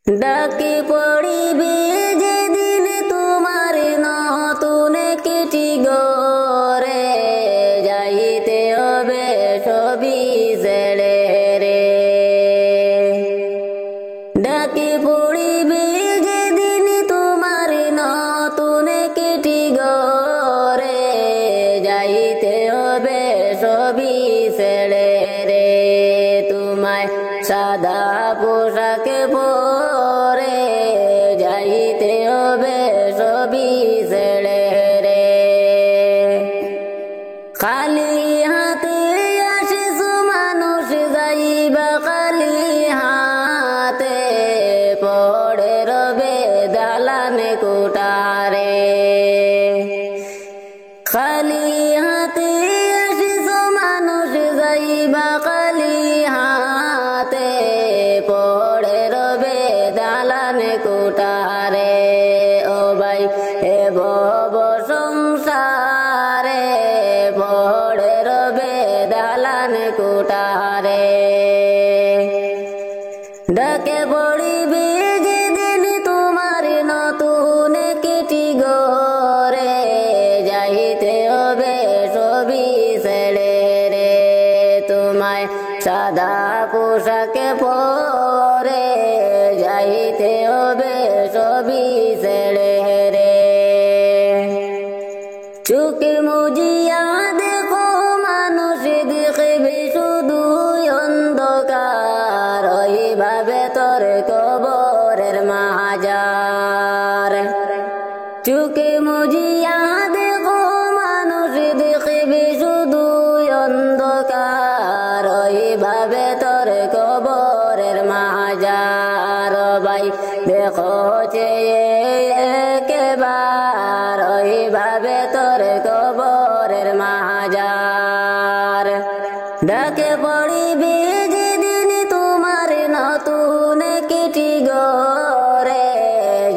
ডাকি পড়িবে যেদিন তোমার নতুন কিটি গরে যাইতে হবে সবই ছেড়ে রে। ডাকি পড়িবে যেদিন তোমার নতুন কিটি গরে যাইতে হবে সবই ছেড়ে রে। তোমায় সাদা পোশাক পরে যাইতে হবে সবই ছেড়ে রে। খালি হাতে আসিস মানুষ যাইবা খালি হাতে পড়ে রবে দালানে কোটারে। খালি হাতে আসিস মানুষ যাইবা খালি হাতে পড়ে রবে দালানে কোটারে। ও ভাই এ ভব সংসারে পড়ে রবে দালানে কোটারে। ডাকে পড়িবে যেদিন তোমার নতুন কিটি গরে যাইতে হবে সবই ছেড়ে রে। তোমায় সাদা পোশাক পরে যাইতে হবে সবই ছেড়ে রে। চোখে মুজিয়া দেখো মানুষ দেখবে শুধু অন্ধকার ওইভাবে তোর কবরের মাজার। চোখে মুজিয়া দেখো মানুষ দেখবে শুধু অন্ধকার ওইভাবে তোর কবরের মাজার। ভাই দেখো চেয়ে একেবার ওইভাবে তোর কবরের মাজার। ডাকে পড়িবে যেদিন তোমার নতুন কিটি গরে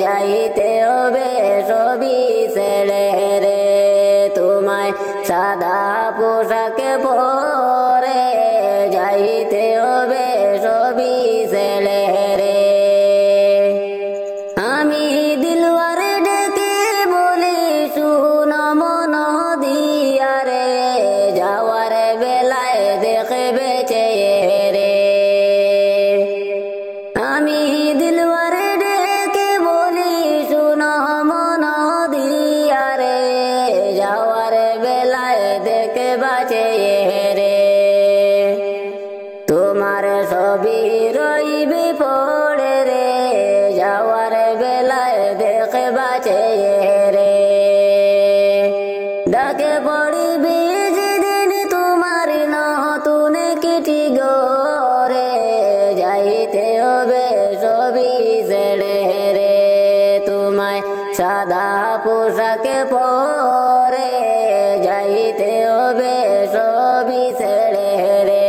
যাইতে হবে সবই ছেড়ে রে। তোমায় সাদা পোশাক পরে যাইতে হবে সবই ছেড়ে রে। আমি দিলওয়ার ডেকে বলি শুন মন দিয়া রে যাওয়ার বেলায় দেখবে চেয়ে রে। আমি দিলওয়ার ডেকে বলি শুন মন দিয়া রে যাওয়ার বেলায় দেখবা চেয়ে রে। তোমার সবই রইবে পড়ে রে যাওয়ার বেলায় দেখবা চেয়ে রে। ডাকে পড়িবে যেদিন তোমার নতুন কিটি গরে যাইতে হবে সবই ছেড়ে রে। তোমায় সাদা পোশাক পরে যাইতে হবে সবই ছেড়ে রে।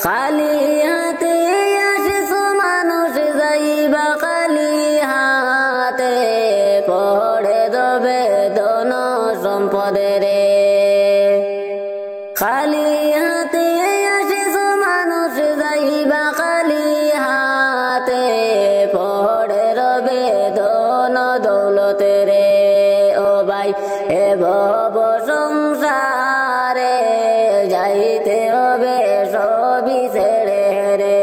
খালি হাতে আসিস মানুষ যাইবা খালি হাতে পড়ে দেবে ধন সম্পদে রে। খালি হাতে আসিস মানুষ যাইবা খালি হাতে পড়ে রবে ধন দৌলতে রে। ও ভাই এ ভব সংসারে যাইতে হবে সবই ছেড়ে রে।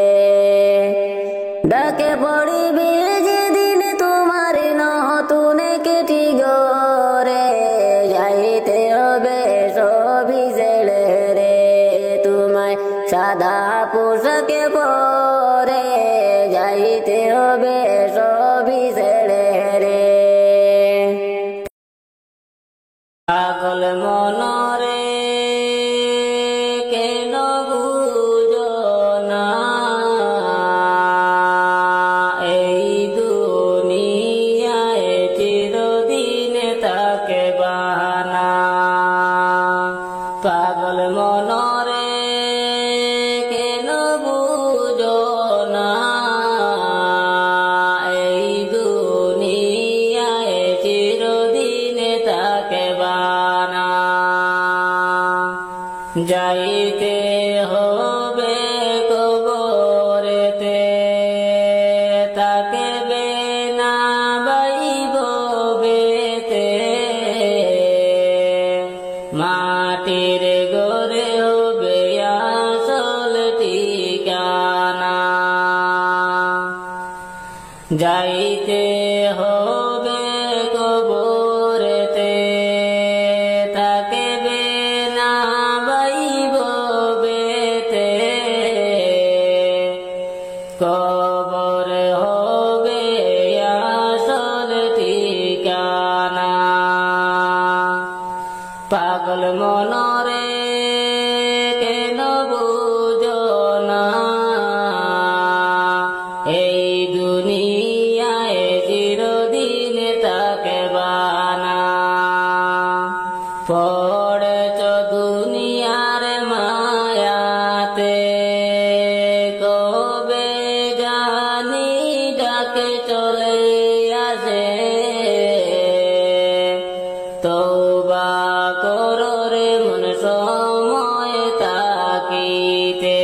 ডাকে পড়িবে যেদিন তোমার নতুন কিটি গরে যাইতে হবে সবই ছেড়ে রে। তোমায় সাদা পোশাক পরে যাইতে হবে সবই ছেড়ে রে। পাগল মনরে কেন বুঝো না যাইতে হবে কবরেতে, থাকবে না বাইব বেতে, কবর হবে আসল ঠিকানা। পাগল মনরে কেন বুঝো না, এই দুনিয়ায় চিরদিন থাকবা না। পড়েছ দুনিয়ার মায়াতে, কবে জানি ডাকে চলে আসে, তওবা করো রে মন সময় তাকিতে।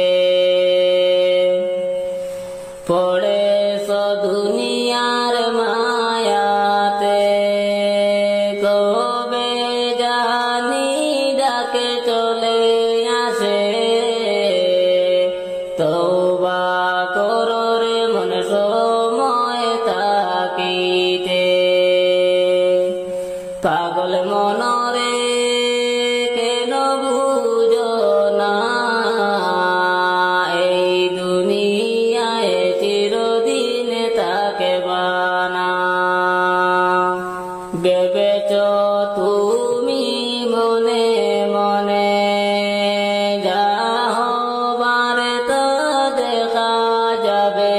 পড়েছ দুনিয়ার মায়াতে, কবে জানি ডাকে চলে আসে, তওবা করো রে মন সময় তাকিতে। পাগল মনরে কেন বুঝো না, এই দুনিয়ায় চিরদিন থাকবা না। ভেবেছ তুমি মনে মনে, যা হবার তো দেখা যাবে,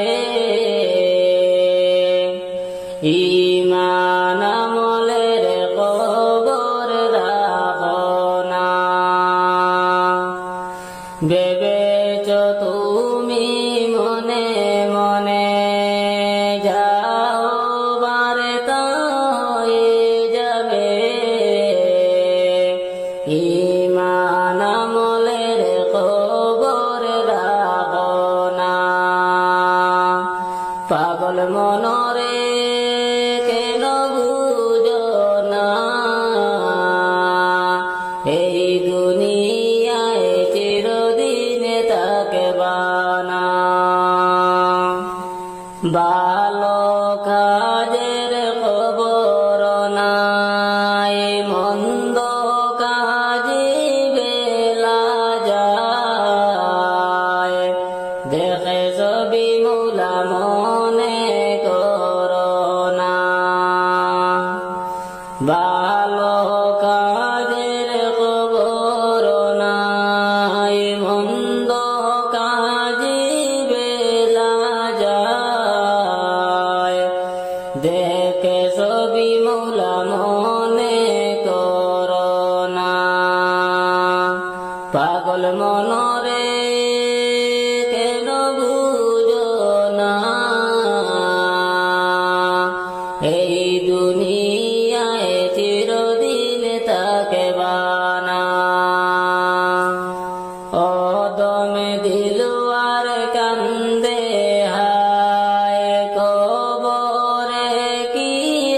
ঈমান আমলের খবর রাখো না। ভেবেছ তুমি মনে মনে, যাওবার তো হয়ে যাবে, ঈমান আমলের খবর রাখো না। পাগল মনরে কেন বুঝো না, এই দুনিয়ায় চিরদিন থাকবা না। ভালো কাজের খবর নাই, মন্দ কাজে বেলা যায়, দেখে ছবি মুলা মনে করো না। ভালো কাজের খবর নাই, মন্দ কাজে বেলা যায়, দেখে ছবি মুলা মনে করো না। পাগল মনরে কেন বুঝো না, এই দুনিয়ায় চিরদিন থাকবা না। অদমে দিলওয়ার কান্দে হায়, কবরে কি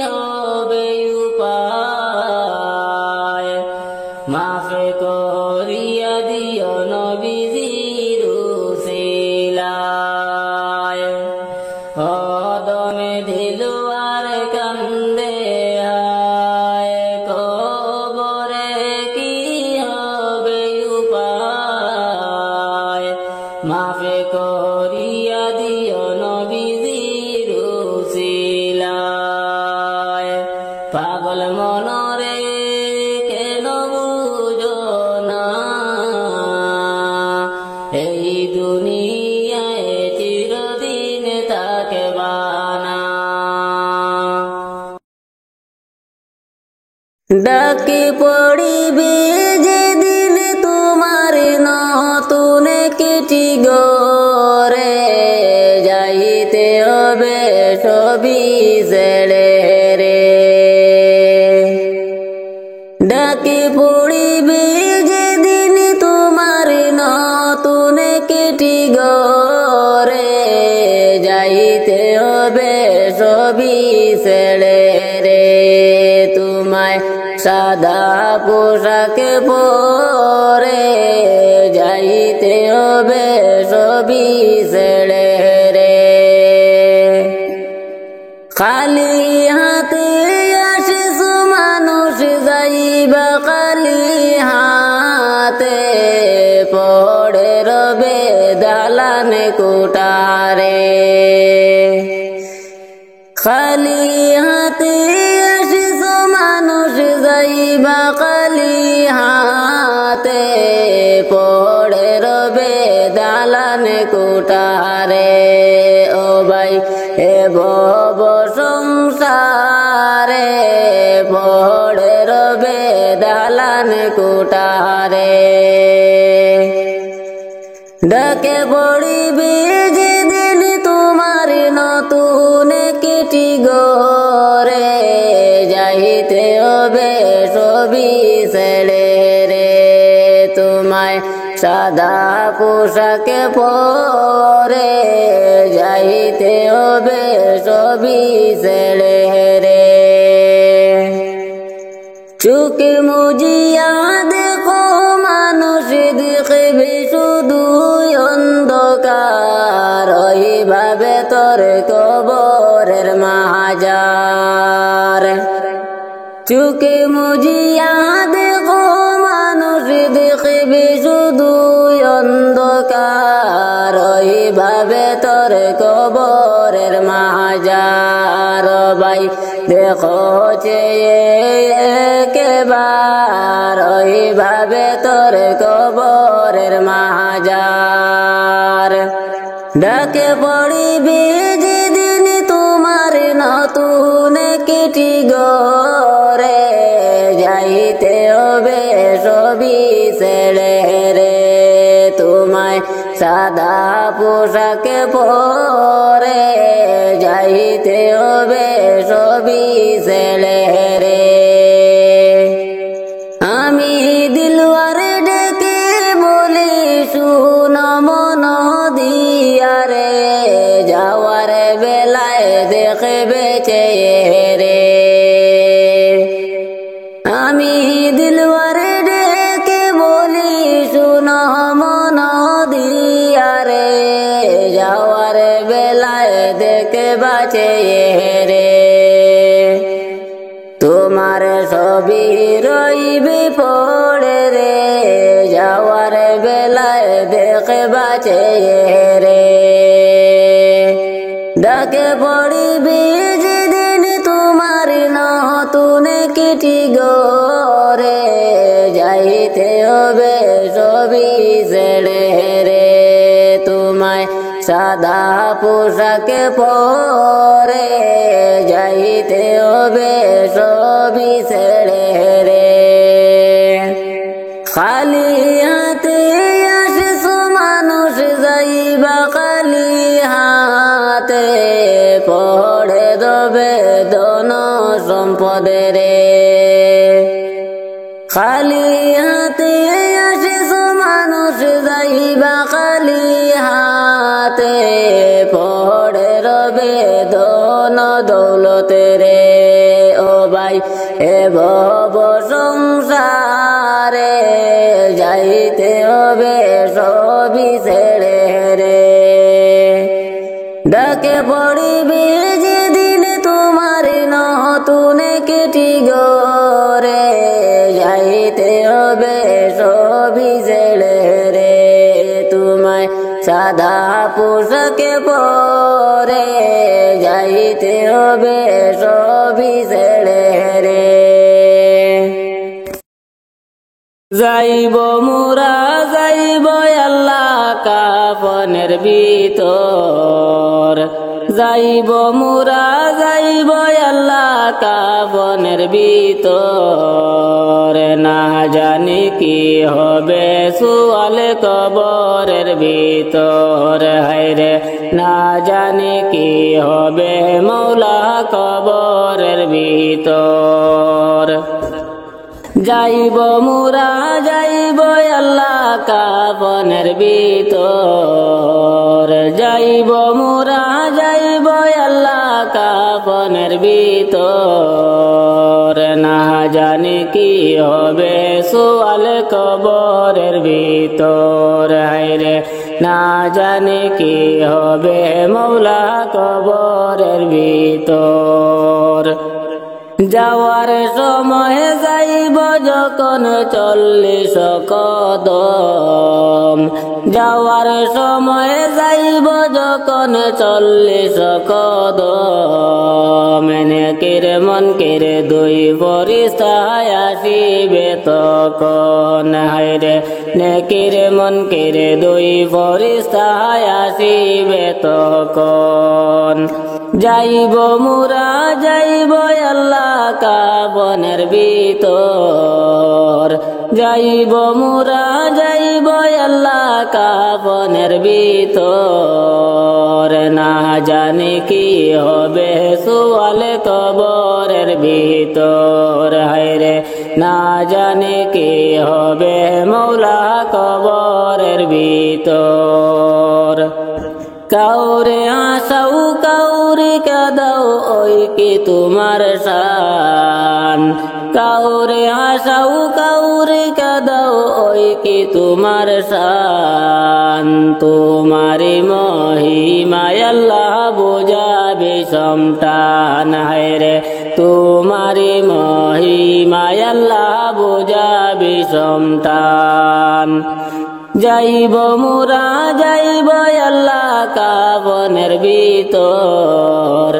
হবে উপায়, মাফে করিয়া দিও নবীজির উসিলায়। অদমে দিলওয়ার কান্দে হায়, কবরে কি হবে উপায়, মাফে করিয়া দিও নবীজির উসিলায়। পাগল মনরে কেন বুঝো না, এই দুনিয়ায় চিরদিন থাকবা না। ডাকি পড়িবে যেদিন তোমার নতুন কিটি গরে, যাইতে হবে সবই ছেড়ে রে। ডাকি পড়িবে যেদিন তোমার নতুন কিটি গরে, যাইতে হবে সবই ছেড়ে রে। তোমায় সাদা পোশাক পরে, যাইতে হবে সবই ছেড়ে রে। খালি হাতে আসিছো মানুষ যাইবা খালি হাতে পড়ে রবে দালানে কোটারে খালি হাতে আসিছো মানুষ যাইবা খালি হাতে পড়ে রবে দালানে কোটারে ও ভাই এ ভব সংসারে পড়ে রবে দালানে কোটারে ডাকে পড়িবে যেদিন তোমার নতুন কিটি গরে যাইতে হবে সবই ছেড়ে রে তোমায় সাদা পোশাকে পরে যাইতে হবে সবই ছেড়ে রে চোখে মুজিয়া দেখো মানুষ দেখবে শুধু অন্ধকার ওইভাবে তোর কবরের মাজার চোখে মুজিয়া দেখো মানুষ দেখবে শুধু অন্ধকার ওইভাবে তোর কবরের মাজার ভাই দেখো একবার ওইভাবে তোর কবরের মাজার ডাকে পড়িবে যেদিন তোমার নতুন কিটি গরে যাইতে হবে সবই ছেড়ে রে তোমায় সাদা পোশাকে পরে যাইতে হবে সবই ছেড়ে রে আমি দিলওয়ারে ডেকে বলি শুন মন দিয়া রে যাওয়ার বেলায় দেখবে চেহারে আমি দিলওয়ারে ডেকে বলি শুন মন দিয়া রে যাওয়ার বেলায় দেখবা চেহারে তোমার সবই রইবে পড়ে রে যাওয়ার বেলায় দেখবা চেহারে ডাকে পড়িবে যেদিন তোমার নতুন কিটি গরে যাইতে হবে সবই ছেড়ে রে তোমায় সাদা পোশাকে পরে যাইতে হবে সবই ছেড়ে রে খালি হাতে আসিছো মানুষ যাইবা খালি হাতে পড়ে দেবে ধন সম্পদে রে খালি হাতে আসিছো মানুষ যাইবা খালি হাতে পড়ে রবে ধন দৌলতে রে ও ভাই এ ভব সংসারে যাইতে হবে সবই ছেড়ে রে ডাকে পড়িবে যেদিন তোমার নতুন কিটি গরে যাইতে হবে সবই ছেড়ে রে তোমায় সাদা পোশাকে পরে যাইতে হবে সবই ছেড়ে রে যাইব মুরা যাইব আল্লাহ কাফনের ভিতর যাইব মুরা যাইব আল্লাহ কাফনের ভিতর না জানি কি হবে সুয়াল কবরের ভিতর হায়রে না জানি কি হবে মৌলা কবরের ভিতর যাইব মুরা যাইব আল্লাহ কাফনের ভিতর যাইব মুরা যাইব আল্লাহ কাফনের ভিতর না জানি কি হবে সুয়াল কবরের ভিতর হায়রে না জানি কি হবে মৌলা কবরের ভিতর। যাওয়ার সময় যাইব যখন 40 কদম, যাওয়ার সময় যাইব যখন 40 কদম, নেকির মনকির দুই ফেরেশতায় আসিবে তখন। হায়রে নেকির মনকির দুই ফেরেশতায় আসিবে তখন। যাইব মুরা যাইব আল্লাহ কাফনের ভিতর, যাইব মুরা যাইব আল্লাহ কাফনের ভিতর। না জানি কি হবে সুয়াল কবরের ভিতর। হায়রে না জানি কি হবে মৌলা কবরের ভিতর। কাউরে আসাও কাউরে কাদাও ওই কি তোমার শান, কাউরে আসাও কাউরে কাদাও ওই কি তোমার শান। তোমারি মহিমায় আল্লাহ বুঝাবে সমটান। হায়রে তোমারি মহিমায় আল্লাহ বুঝাবে সমটান। যাইব মুরা যাইব আল্লাহ কাফনের ভিতর,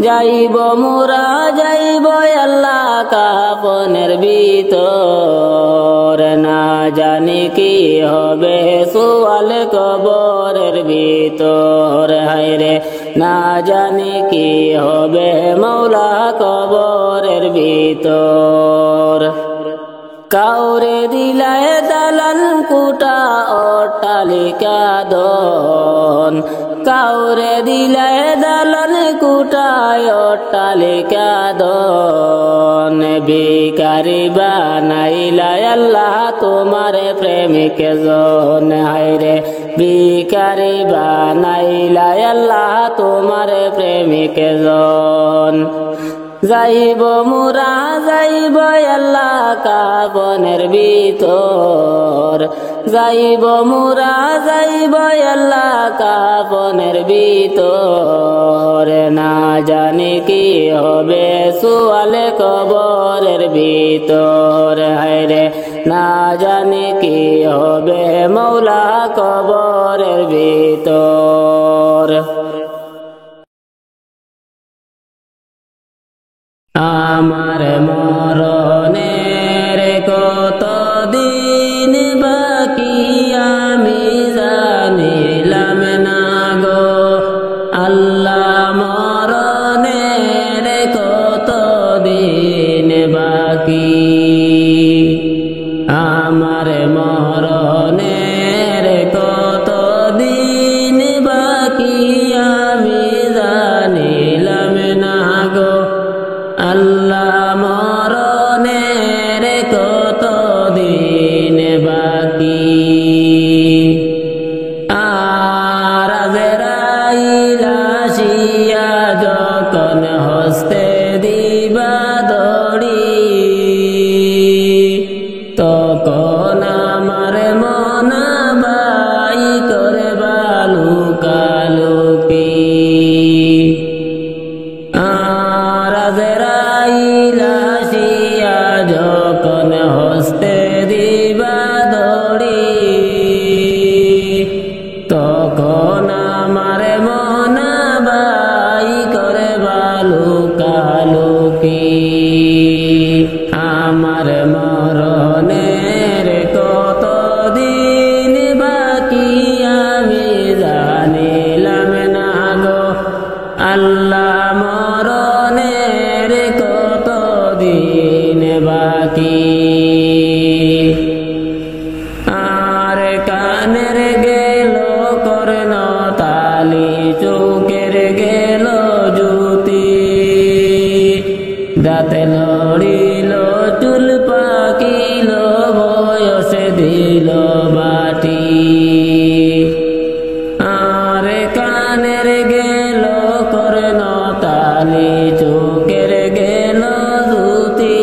যাইব মুরা যাইব আল্লাহ কাফনের ভিতর। না জানি কি হবে সুয়াল কবরের ভিতর। হায়রে না জানি কি হবে মৌলা কবরের ভিতর। কাউরে দিলায় দালান কুটা অট্টালিকা দন, কাউরে দিলায় দালান কুটা অট্টালিকা দন। ভিখারি বানাইলায় আল্লাহ তোমার প্রেমিক জন। হায়রে ভিখারি বানাইলায় আল্লাহ তোমার প্রেমিক জন। যাইব মুরা যাইব আল্লাহ কাফনের ভিতর, যাইব মুরা যাইব আল্লাহ কাফনের ভিতর। না জানি কি হবে সুয়াল কবরের ভিতর। হায়রে না জানি কি হবে মৌলা কবরের ভিতর। আমার মরণের কত দিন বাকি আমি জানিলাম না গো আল্লাহ। মরণের কত দিন বাকি, আমার মরণের কত দিন বাকি আমি জানিলাম না গো আল্লাহ। মরণের কত দিন বাকি, আর আজরাইল আসিয়া যখন হস্তে দিবা দড়ি, তখন আমার মনা বাই করে বালুকালুকি। যখন হস্তে দিবা দড়ি, তখন আমার মনা বাই করে বালুকালুকি। আমার মরণের কত দিন বাকি আমি জানিলাম না গো আল্লাহ। মরণের কত দিন বাকি, আর কানের গেল কর্ণ তালি, চোখের গেল জ্যোতি, দাঁতে লড়িল চুল পাকিল বয়সে দিল বাটি। আর কানের গেল কর্ণ তালি, চোখের গেল জ্যোতি,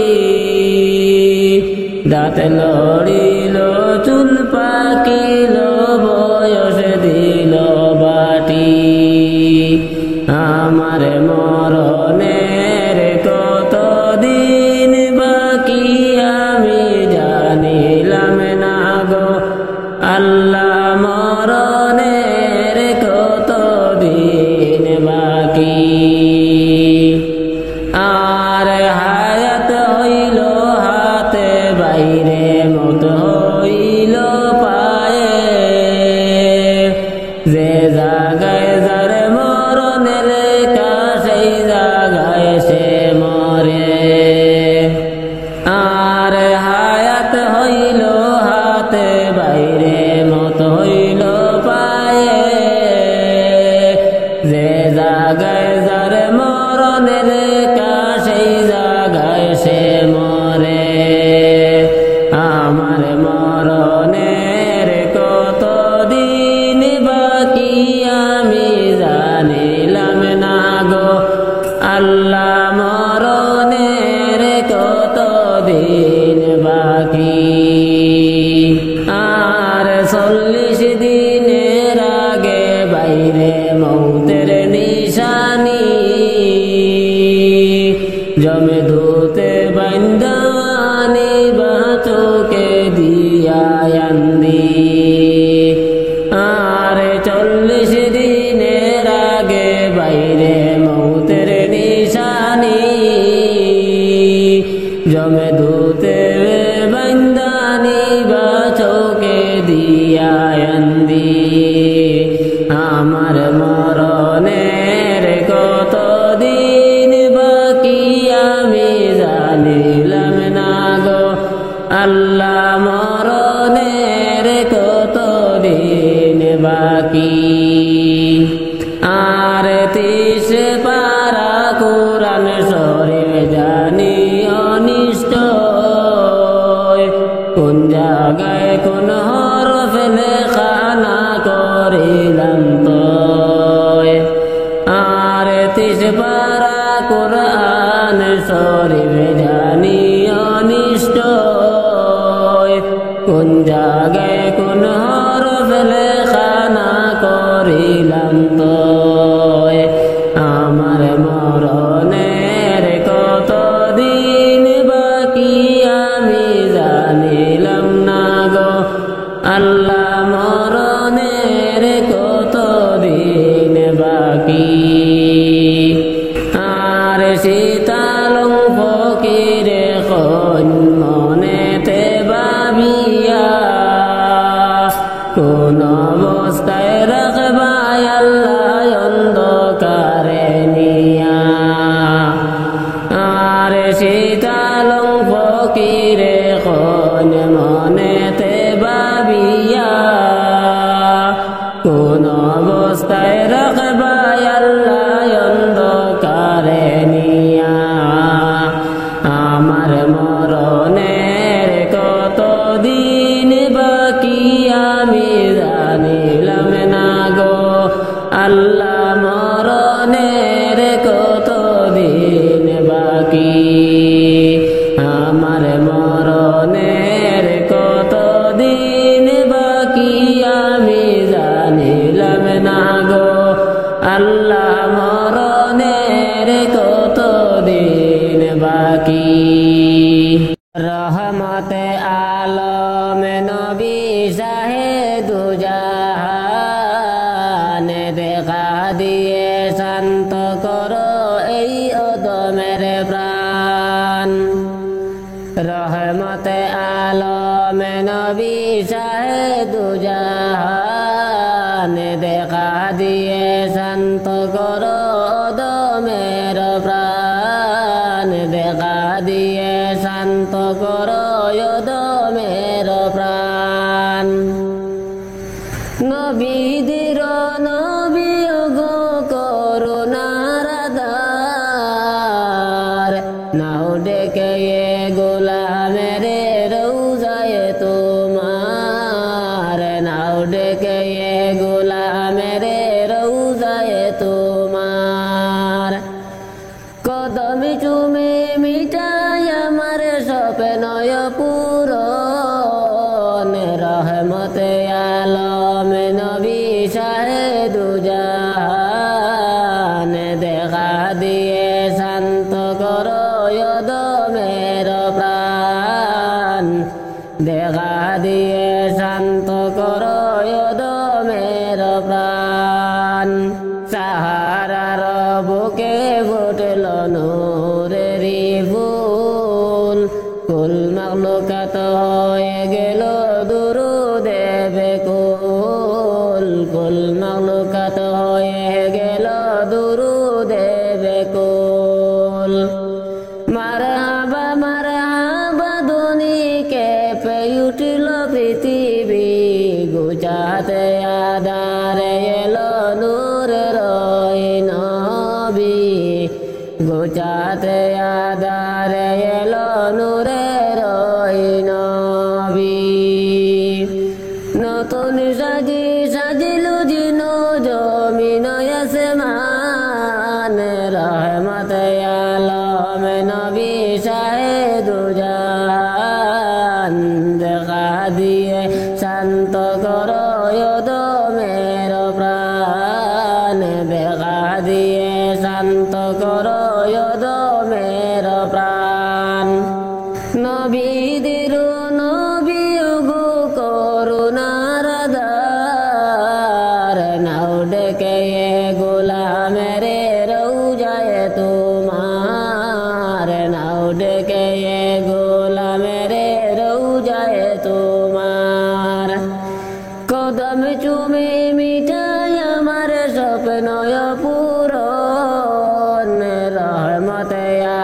দাঁতে লড়িল চুল পাকিল বয়সে আমার মরণের কত দিন বাকি আমি জানিলাম না গো আল্লাহ মরণের কত দিন বাকি আর হায়াত হইল হাতে বাইরে মত হইল পায়ে যে জাগায় যার মরণের লেখা সেই জাগায় সে মরে আর হায়াত হইল হাতে বাইরে মত হইল পায়ে যে জাগায় যার মরণের লেখা সেই জাগায় সে মরে আমার মরণের কত দিন বাকি আমি জানিলাম না গো আল্লাহ মরণের কত দিন বাকি আর 40 দিনের আগে বাইরে মৌতের নিশানি জমে ধুতে বান্দানি বাচোকে দিয়া আন্দি আর 40 দিনের আগে বাইরে মৌতের নিশানি জমে ধুতে বান্দানি বাচোকে দিয়া আন্দি আমার মরণের কত দিন বাকি আমি জানিলাম না গো আল্লাহ মরণের কত দিন বাকি আর 30 পারা কুরআন শরীফ জানি অনিষ্ট কোন জায়গায় কোন হরফ লেখা না করিলাম তো আর 30 পারা কুরআন শরীফ জানি অনিষ্ট কোন জায়গায় কোন হরফ লেখা না করিলাম তো আমার মরণের কত দিন বাকি আমি জানিলাম না গো আল্লাহ মরণের কত দিন বাকি আর শীতালং ফকিরে কোন মনেতে ভাবিয়া কোন অবস্থায় রাখবাই আল্লাহ অন্ধকারে নিয়া আর শীতালং ফকিরে কোন মনেতে ভাবিয়া কোন অবস্থায় রাখবাই আল্লাহ অন্ধকারে নিয়া আমার মরণের কত দিন বাকি আমি জানিলাম না গো আল্লাহ মরণের কত দিন বাকি আমার মরণের কত দিন বাকি আমি জানিলাম না গো আল্লাহ মরণের কত দিন বাকি রহমতে আলম নবী শাহেদ জাহান দেখা দিয়ে শান্ত করো এই অদমের প্রাণ রহমতে আলম নবী শাহেদ জাহান দেখা দিয়ে শান্ত করো অদমের প্রাণ দেখা দিয়ে শান্ত করো অদমের প্রাণ নবীদের নবী গো করুণার আধার নাও ডেকে গোলামের রৌজায় তোমার নাও ডেকে গোলামের রৌজায় তোমার কদম চুমে মিটাই আমার স্বপ্ন পূরণ রহমতে আলম নবী শাহেদ জাহান দিয়ে শান্ত করো অধমের প্রাণ দেখা দিয়ে শান্ত করো অধমের প্রাণ সাহারার বুকে ফুটল নূরেরি ফুল কুল মাখলুকাত হয়ে গেল দুরুদে বেকুল কুল মাখলুকাত হয়ে গেল দুরুদে বেকুল মারহাবা ধ্বনি কেঁপে উঠল পৃথিবী গুজাতে আধারে এলো নূরের নবী গুজাতে আধারে এলো নূরের নবী নতুন সাজিল জিন জমিন আসমান রহমত আলম নবী শাহেদু জাহান দেখা দিয়ে শান্ত করো অধমের প্রাণ দেখা দিয়ে শান্ত করো অধমের প্রাণ নবীদের নবী গো করুণার ধার নাও ডেকে গোলামের রওজায় তোমার নাও ডেকে গোলামের রওজায় তোমার কদম চুমে মিঠাই আমার স্বপ্ন পূরণ রহমত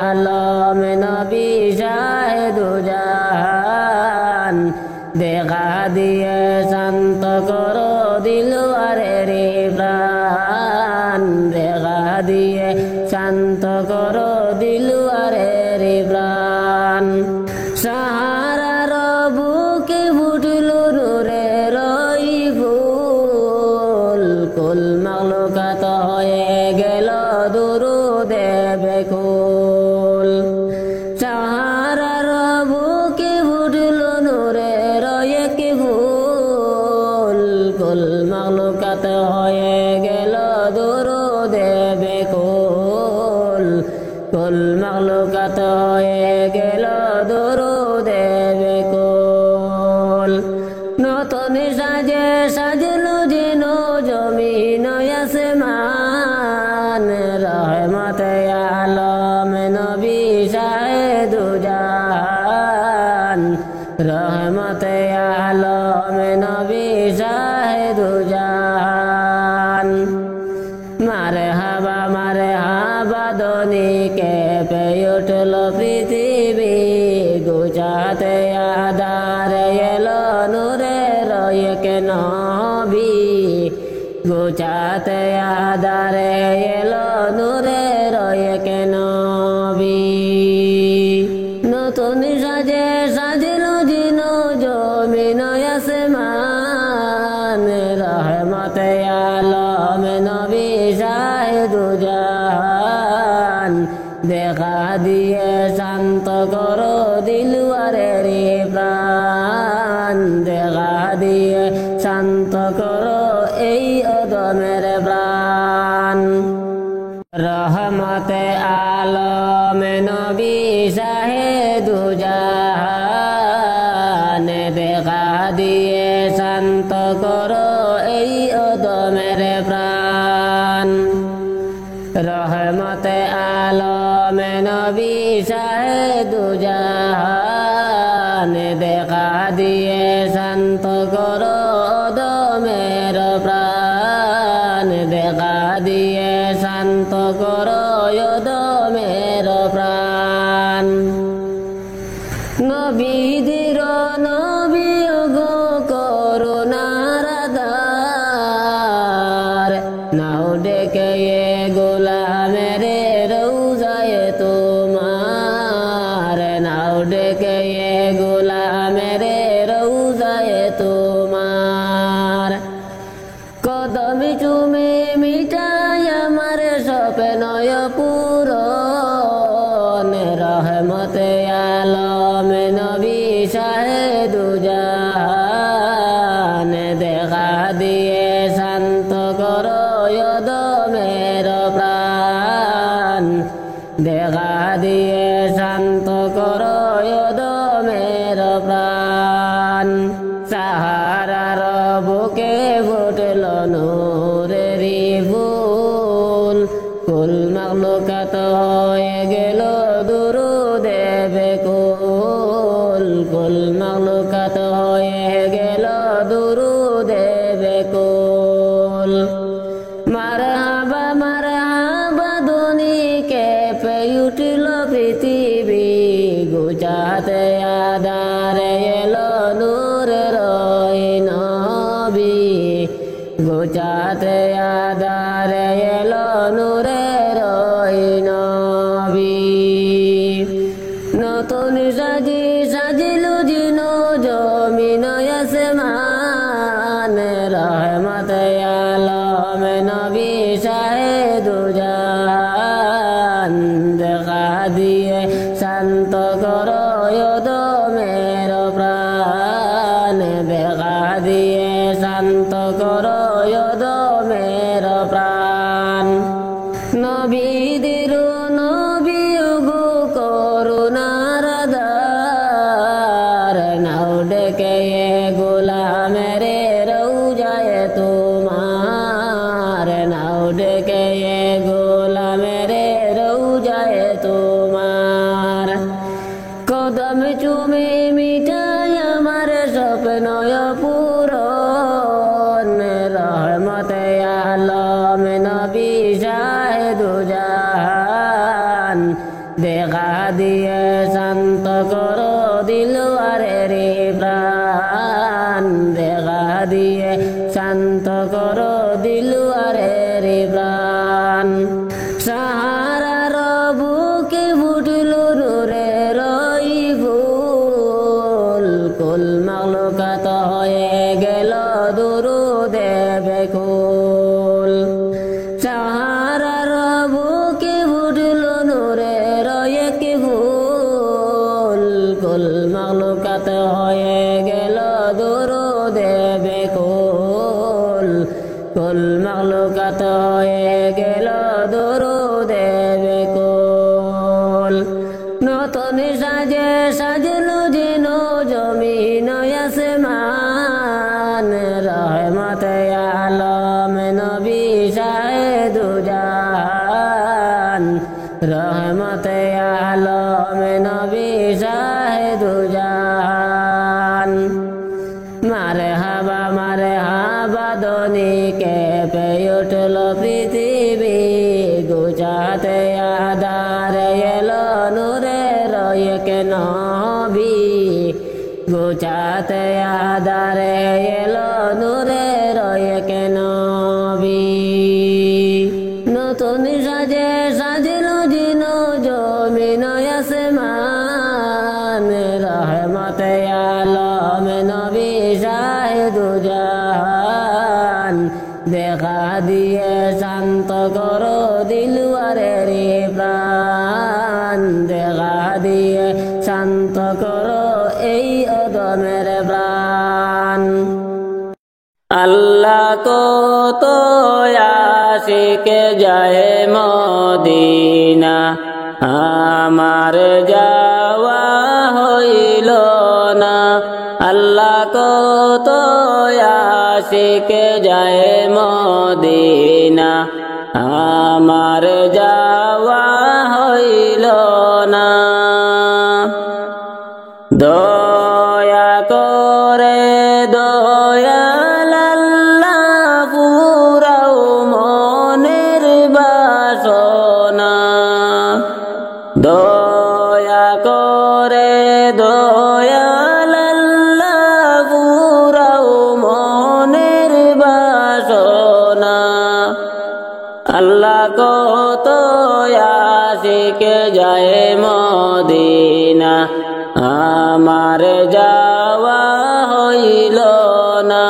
আলম নবী শাহেদু জাহান দেখা দিয়ে শান্ত করো দিলওয়ারের প্রাণ দেখা দিয়ে শান্ত করো দিলওয়ারের প্রাণ সাহারার বুকে ফুটল নূরের ফুল কুল মাখলুকাত হয়ে গেল দুরুদে বেকুল সাহারার বুকে ফুটল নূরের ফুল কুল মাখলুকাত হয়ে গেল দুরুদে বেকুল কুল মাখলুকাত হয়ে গেল দুরুদে বেকুল নতুন সাজল যেন জমিন আসমান রহমত আলম নবী শাহেদু জাহান রহমত আলম নবী শাহেদু জাহান মারহাবা ধ্বনি কেঁপে উঠল পৃথিবী গুজাতে আধারে এলো নূরের এক নবী গুজাতে আধারে এলো নূরের এক নবী নতুন সাজিল জিন জমিন আসমান রহমত আলম নবী শাহেদু জাহান দেখা দিয়ে শান্ত করো দিলওয়ারের প্রাণ দেখা দিয়ে শান্ত করো এই অধমের প্রাণ রহমত আলম নবী শাহেদু জাহান দেখা দিয়ে শান্ত করো এই অধমের প্রাণ রহমত আলম নবী শাহেদু জাহান দেখা দিয়ে শান্ত করো অধমের প্রাণ দেখা দিয়ে শান্ত করো অধমের প্রাণ নবীদের নবী গো করুণার ধার নাও ডেকে গোলামের রওজায় তোমার নাও ডেকে গোলামের রওজায় তোমার কদম চুমে মিঠাই আমার স্বপ্ন পূরণ রহমত আলম দেখা দিয়ে শান্ত করো অধমের প্রাণ সাহারার বুকে ফুটল নূরের ফুল কুল মাখলুকাত হয়ে গেল দুরুদে বেকুল কুল মাখলুকাত হয়ে গেল দুরুদে বেকুল মারহাবা ধ্বনি কেঁপে উঠল পৃথিবী গুজাতে আধারে এলো নূরের নবী গুজাতে আধারে এলো নূরের নবী নতুন সাজিল জিন জমিন আসমান রহমত আলম নবী শাহেদু জাহান দেখা দিয়ে শান্ত করো অধমের প্রাণ দেখা দিয়ে শান্ত করো অধমের প্রাণ নবীদের নবী গো করুণার ধার নাও ডেকে গোলামের রওজায় তোমার নাও ডেকে গোলামের রওজায় তোমার কদম চুমে মিটায় আমার স্বপ্ন পূরণ রহমত আলম নবী শাহেদু জাহান দেখা দিয়ে শান্ত করো দিলওয়ারের প্রাণ দেখা দিয়ে শান্ত করো দিলওয়ারের প্রাণ সাহারার বুকে ফুটল নূরের ফুল কুল মাখলুকাত হয়ে গেল দুরুদে বেকুল সাহারার বুকে ফুটল নূরের ফুল কুল মাখলুকাত হয়ে গেল দুরুদে বেকুল কুল মাখলুকাত হয়ে গেল দুরুদে বেকুল নতুন সাজল জিন জমিন আসমান রহমত আলম নবী শাহেদু জাহান রহমত আলম নবী শাহেদু জাহান মারহাবা ধ্বনি কেঁপে উঠল পৃথিবী গুজাতে আধারে এলো নূরের নবী গুজাতে আধারে এলো নূরের নবী নতুন সাজিল জিন জমিন আসমান রহমত আলম নবী শাহেদু জাহান দেখা দিয়ে শান্ত করো দিলওয়ারের প্রাণ দেখা দিয়ে শান্ত করো এই অধমের প্রাণ আল্লাহ কত আশিকে যায় মদিনা আমার যাওয়া হইল না আল্লাহ কত আশিকে যায় মদিনা আমার যাওয়া হইল না দয়া করে দয়াল আল্লাহ পুরাও মনের বাসনা দয়া করে দয়াল আল্লাহ পুরাও মনের বাসনা আল্লাহ কত আশিকে যায় মদিনা আমার যাওয়া হইল না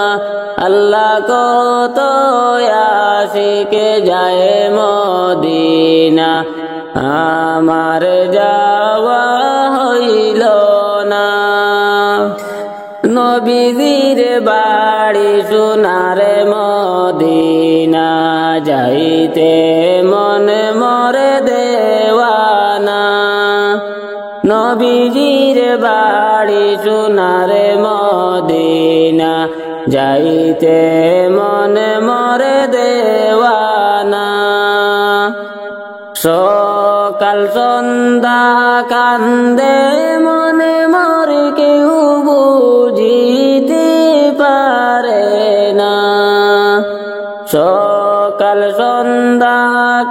আল্লাহ কত আশিকে যায় মদিনা আমার যাওয়া হইল না নবীজির বাড়ি সোনার মদিনা যাইতে মন মরে দে নবীজির বাড়ি সোনারে মদিনা যাইতে মনে মরে দেওয়ানা সকাল সন্ধ্যা কান্দে মনে মর কেউ বুঝিতে পারে না সকাল সন্ধ্যা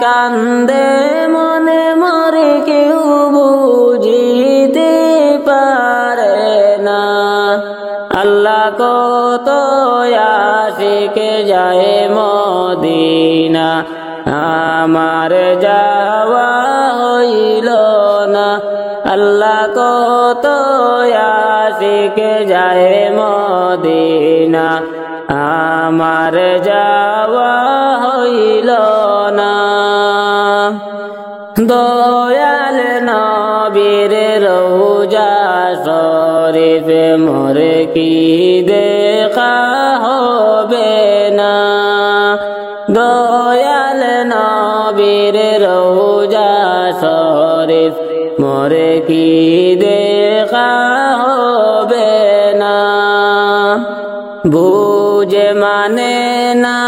কান্দে মনে মর কেউ বুঝিতে পারে না আল্লাহ কত আশিকে যায় মদিনা আমার যাওয়া হইল না আল্লাহ কত আশিকে যায় মদিনা আমার যাওয়া হইল না দয়াল নবীর রওজা শরীফ মোরে কি দেখা হবে না দয়াল নবীর রওজা শরীফ মোরে কি দেখা হবে না বুঝে মানে না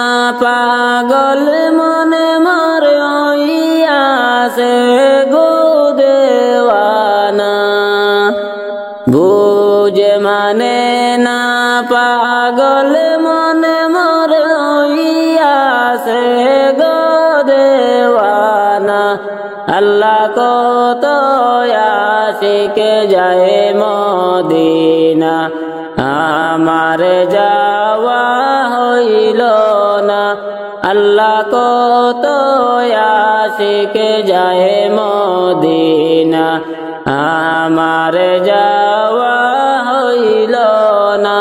পাগল মনে মর হইয়াছে গো দেওয়ানা বুঝে মানে না পাগল মনে মর হইয়াছে গো দেওয়ানা আল্লাহ কত আশিকে যায় মদিনা আমার যাওয়া হইল না আল্লাহ কত আশিকে যায় মদিনা আমার যাওয়া হইল না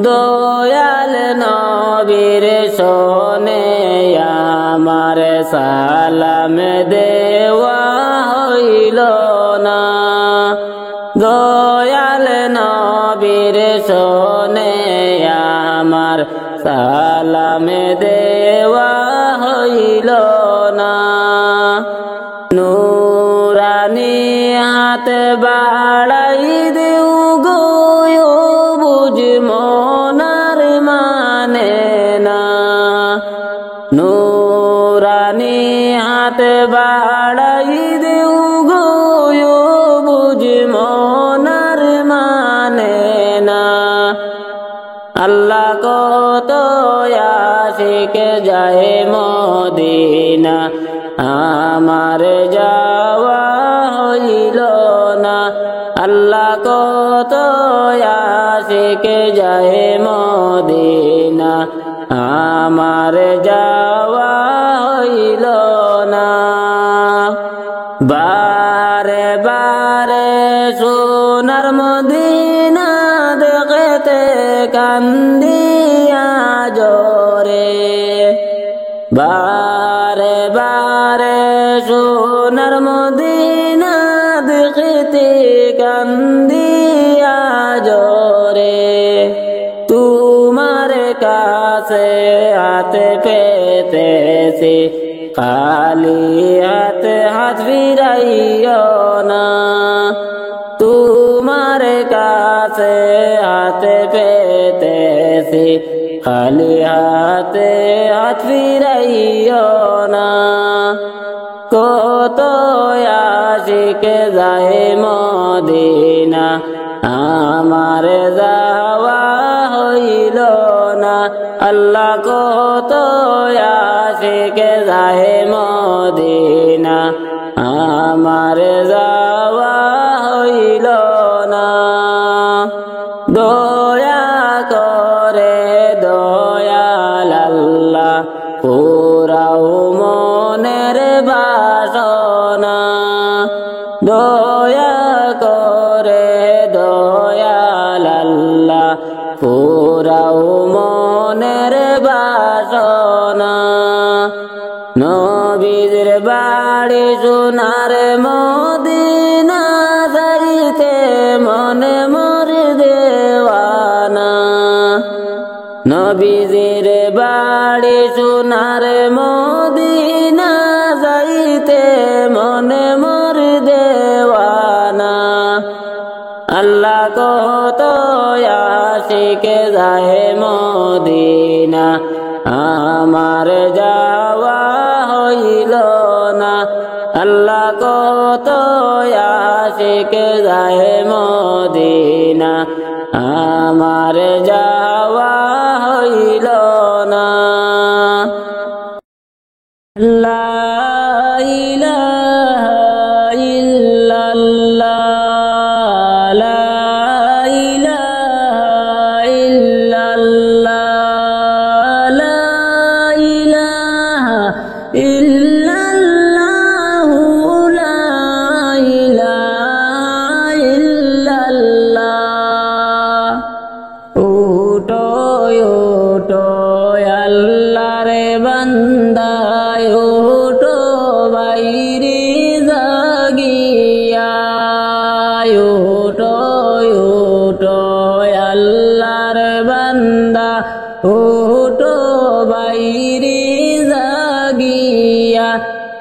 দয়াল নবীর শোনে আমার সালাম দেওয়া হইল না দয়াল নবীর শোনে আমার সালাম দেওয়া হইল না নুরানি হাত বাড়াই দেউ গো বুঝ মনার মানে না নুরানি হাত বাড়াই দেউ গো বুঝ মনার মানে না আল্লাহ কত আশিকে যায় মদিনা আমার যাওয়া হইল না আল্লাহ কত আশিকে যায় মদিনা আমার যাওয়া হইল না বারে বারে সোনার মদিনা দেখতে কান্দিয়া জোরে বারে বারে সোনার মদিনা দেখতে কান্দিয়া জোরে তোমার কাছে হাতে পেতেছি খালি হাতে হাত ফিরাইও না তোমার কাছে হাতে পেতেছি খালি হাতে হাত ফিরাইও না কত আশিকে যায় মদিনা আমার যাওয়া হইল না আল্লাহ কত আশিকে যায় মদিনা আমার যাওয়া হইল না দয়া করে দয়াল আল্লাহ পুরাও মনের বাসনা দয়া করে দয়াল আল্লাহ পুরাও মনের বাসনা নবীর বাড়ি সোনার মদিনা যাইতে মনে মর দেওয়ানা নবীর বাড়ি সোনার মদিনা যাইতে মনে মর দেওয়ানা আল্লাহ কত আশিকে যায় মদিনা আমার যাওয়া হইল না আল্লাহ কত আশিকে যায় মদিনা আমার যাওয়া হইল না লা ইলাহা ইল্লাল্লাহ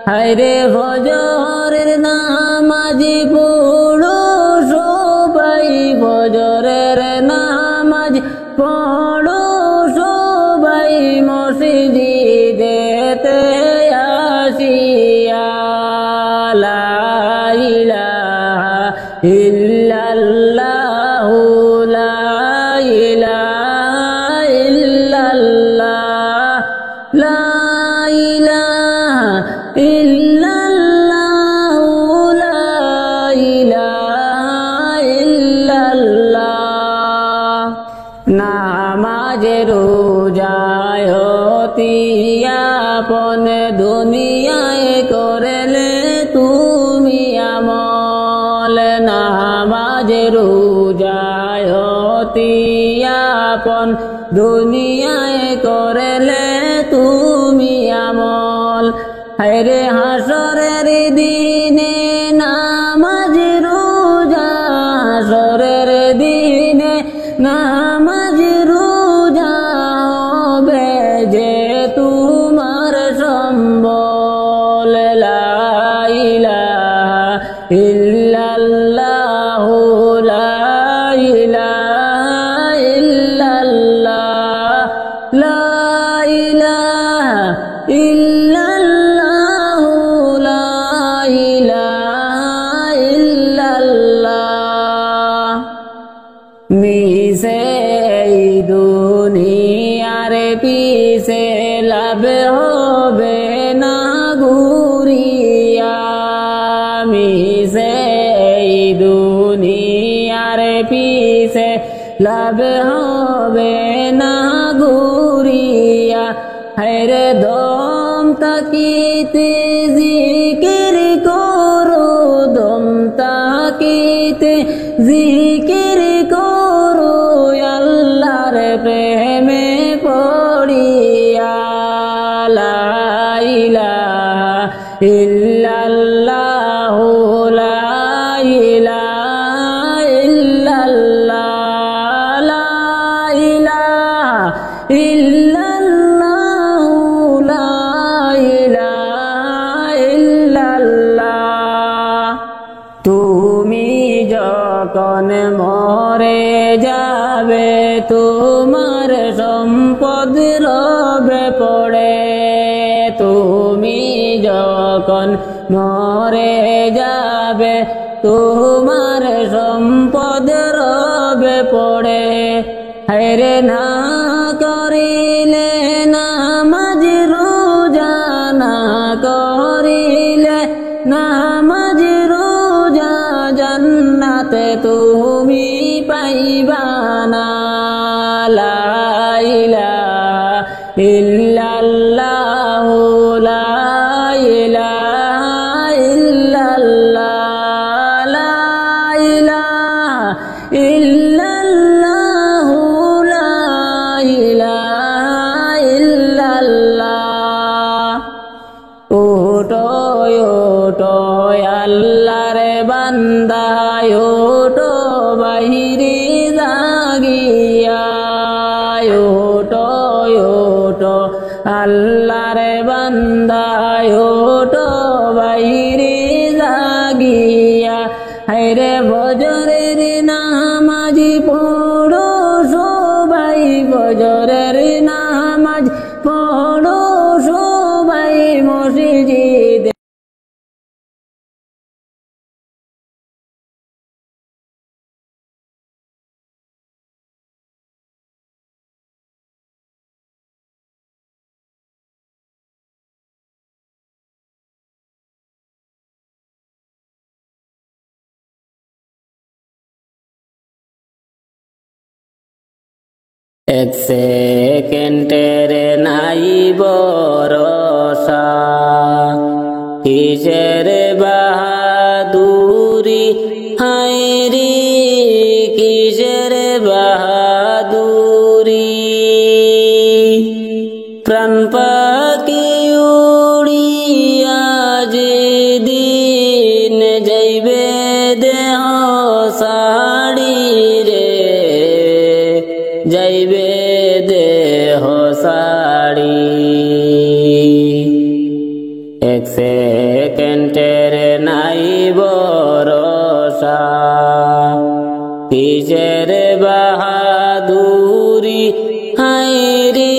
হায়রে ফজরের নামাজি পড়ো সবাই ফজরের নামাজ পড়ো সবাই মসজিদেতে আসিয়া লা ইলাহা ইল্লাল্লাহু লা ইলাহা ইল্লাল্লাহ লা ইলাহা ইল্লাল্লাহু লা ইলাহা ইল্লাল্লাহ নামাজে রোজায় আপন দুনিয়ায় করলে তুমি আমল নামাজে রোজায় আপন দুনিয়ায় করলে তুমি আমল হায়রে হাসরের দিনে নামাজ রোজা হাসরের দিনে নামাজ রোজা হবে যে তোমার সম্বল লা ইলাহা ইল্লাল্লাহু লা ইলাহা ইল্লাল্লাহ লা ইলাহা ইল্লাল্লাহু লা ইলাহা ইল্লাল্লাহ মিশে দুনিয়ার পিছে লাভ হবে না ঘুরিয়া মিশে দুনিয়ার পিছে লাভ হবে না ঘুরিয়া হায়রে দম তাকিতে জিকির করো দম তাকিতে জিকির করো আল্লাহর প্রেমে পড়িয়া লা ইলাহা ইল্লাল্লাহু লা ইলাহা ইল্লাল্লাহ লা ইলাহা ইল্লাল্লাহু লা ইলাহা ইল্লাল্লাহ তুমি যখন মরে যাবে তোমার সম্পদ রবে পড়ে তুমি যখন মরে যাবে তোমার সম্পদ রবে পড়ে হায়রে না করিলে নামাজ রোজা না করিলে নামাজ রোজা জান্নাতে তুমি পাইবা না লা ইলাহা ইল্লাল্লাহু লা ইলাহা ইল্লাল্লাহ লা ইলাহা ইল্লাল্লাহু লা ইলাহা ইল্লাল্লাহ ওটো ওটো আল্লাহর বান্দা ওটো বাহিরে জাগিয়া ওটো ওটো আল্লাহর বান্দা ওটো বাহিরে জাগিয়া হায়রে ফজরের না এক সেকেন্ডের নাই ভরসা, কিসের বাহাদুরি হায়রি, কিসের বাহাদুরি। প্রাণ পাখি উড়িয়া যেদিন যাইবে দেহ সাড়ি রে, যাইবে দেহ সাড়ি। এক সেকেন্ডের নাই ভরসা, কিসের বাহাদুরি হায়রি,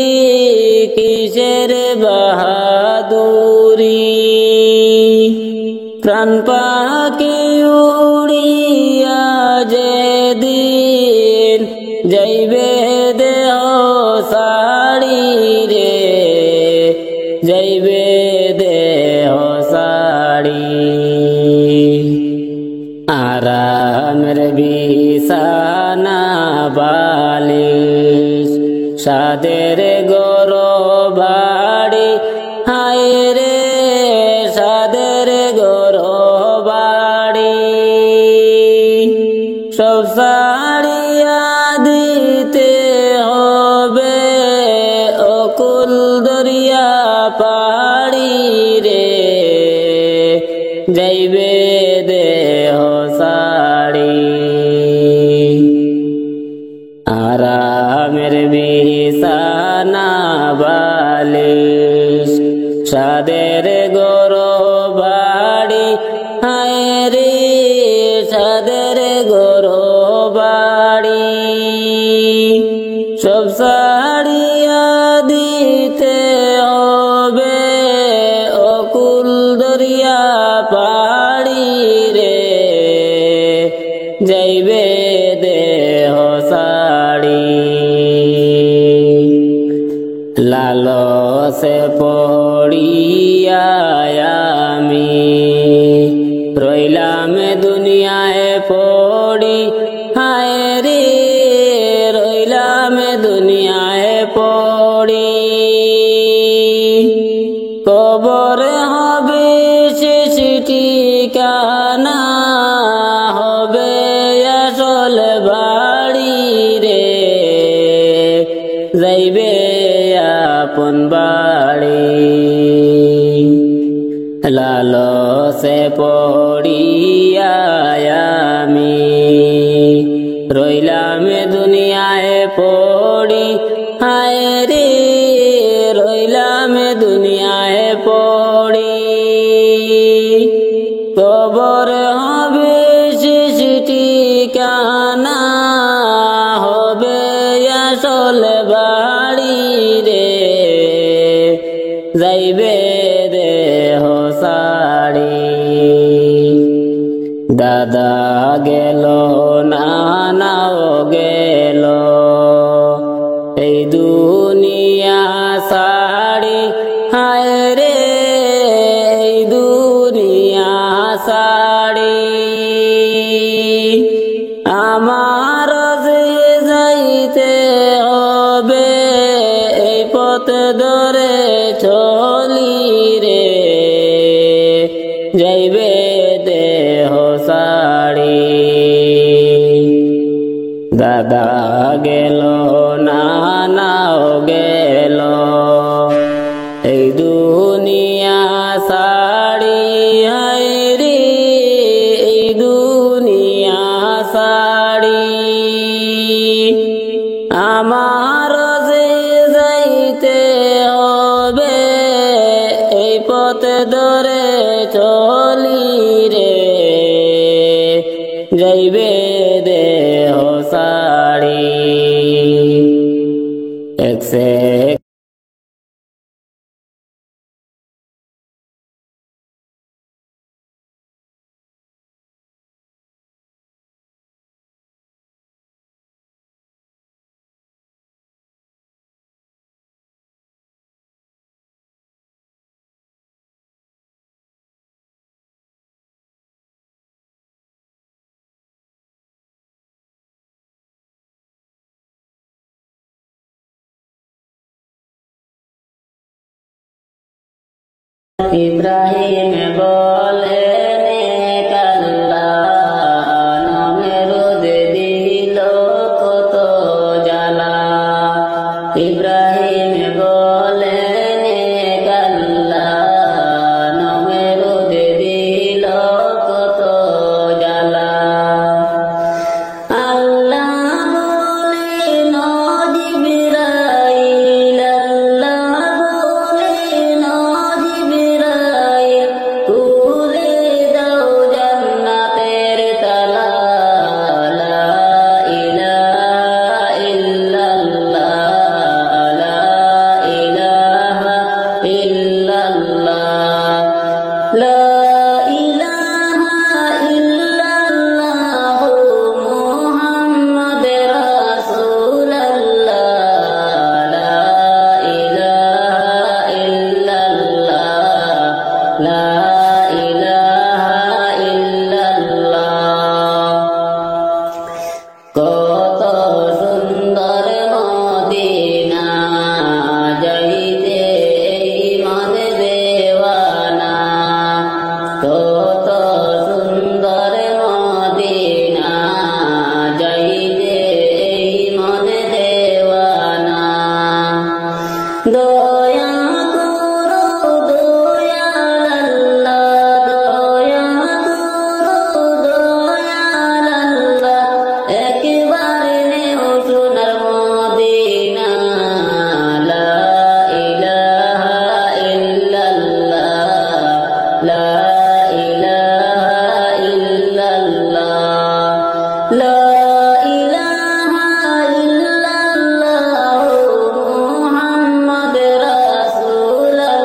কিসের বাহাদুরি। প্রাণ পাখি উড়িয়া যেদিন যাইবে দেহ সাড়ি রে, যাইবে দেহ সাড়ি। আরামের বিছানা বালিশ, সাদের গরবাড়ি হায়রে, সাদের গরবাড়ি। সব সারিয়া দিতে হবে অকুল দরিয়া পাড়ি রে, যাইবে দেহ সাড়ি। আরামের বিছানা বালিশ, সাদের গরবাড়ি হায়রে, সাদের গরবাড়ি। সব সারিয়া দিতে হবে অকুল দরিয়া পাড়ি রে, যাইবে দেহ সাড়ি। লালসে পড়িয়া আমি রইলাম দুনিয়ায় পড়ি হায়রে, রইলাম দুনিয়ায় পড়ি। কবর হবে শেষ ঠিকানা, হবে আসল বাড়ি রে, যাইবে আপন বাড়ি। লালসে পড়িয়া আমি রইলাম দুনিয়ায় পড়ি হায়রে, রইলাম দুনিয়ায় পড়ি। কবর হবে শেষ ঠিকানা, হবে আসল বাড়ি রে, যাইবে দেহ সাড়ি। দাদা গেল নানাও গেল এই দুনিয়া সাড়ি হায়রে, এই দুনিয়া সাড়ি। আমার যে যাইতে হবে এই পথ ধরে চলি রে, যাইবে দেহ সাড়ি। দাদা গেল নানাও গেল এই দুনিয়া সাড়ি হায়রে, এই দুনিয়া সাড়ি। আমার যে যাইতে হবে এই পথ ধরে চলি রে, যাইবে দেহ সাড়ি। এক ইব্রাহিম বলেন এক আল্লাহ, নমরুদ দিল কত জ্বালা। ইব্রাহিম বলেন এক আল্লাহ, নমরুদ দিল কত জ্বালা। আল্লাহ বলেন ও জিবরাইল, আল্লাহ বলেন ও জিবরাইল, খুলে দাও জান্নাতের তালা। লা ইলাহা ইল্লাল্লাহ, লা ইলাহা ইল্লাল্লাহ, লা ইলাহা ইল্লাল্লাহ মুহাম্মদ রাসূলুল্লাহ, লা ইলাহা ইল্লাল্লাহ, লা ইলাহা ইল্লাল্লাহ। কত সুন্দর মদিনা, যাইতে ইমান দেওয়ানা। কত সুন্দর মদিনা, যাইতে ইমান দেওয়ানা। দয়া করো দয়াল আল্লাহ, দয়া করো দয়াল আল্লাহ, একবার নেও সোনার মদিনা। লা ইলাহা ইল্লাল্লাহ, লা ইলাহা ইল্লাল্লাহ, লা ইলাহা ইল্লাল্লাহ মুহাম্মদ রাসূলুল্লাহ,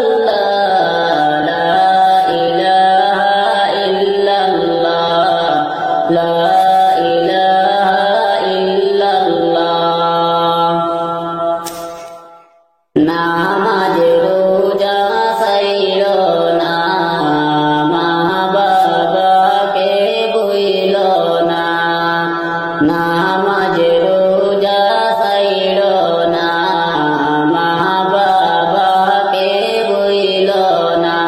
লা ইলাহা ইল্লাল্লাহ, লা ইলাহা ইল্লাল্লাহ। নামাজ রোজা ছাইড়ো না, মা বাবাকে ভুইলো না। নামাজ রোজা ছাইড়ো না, মা বাবাকে ভুইলো না।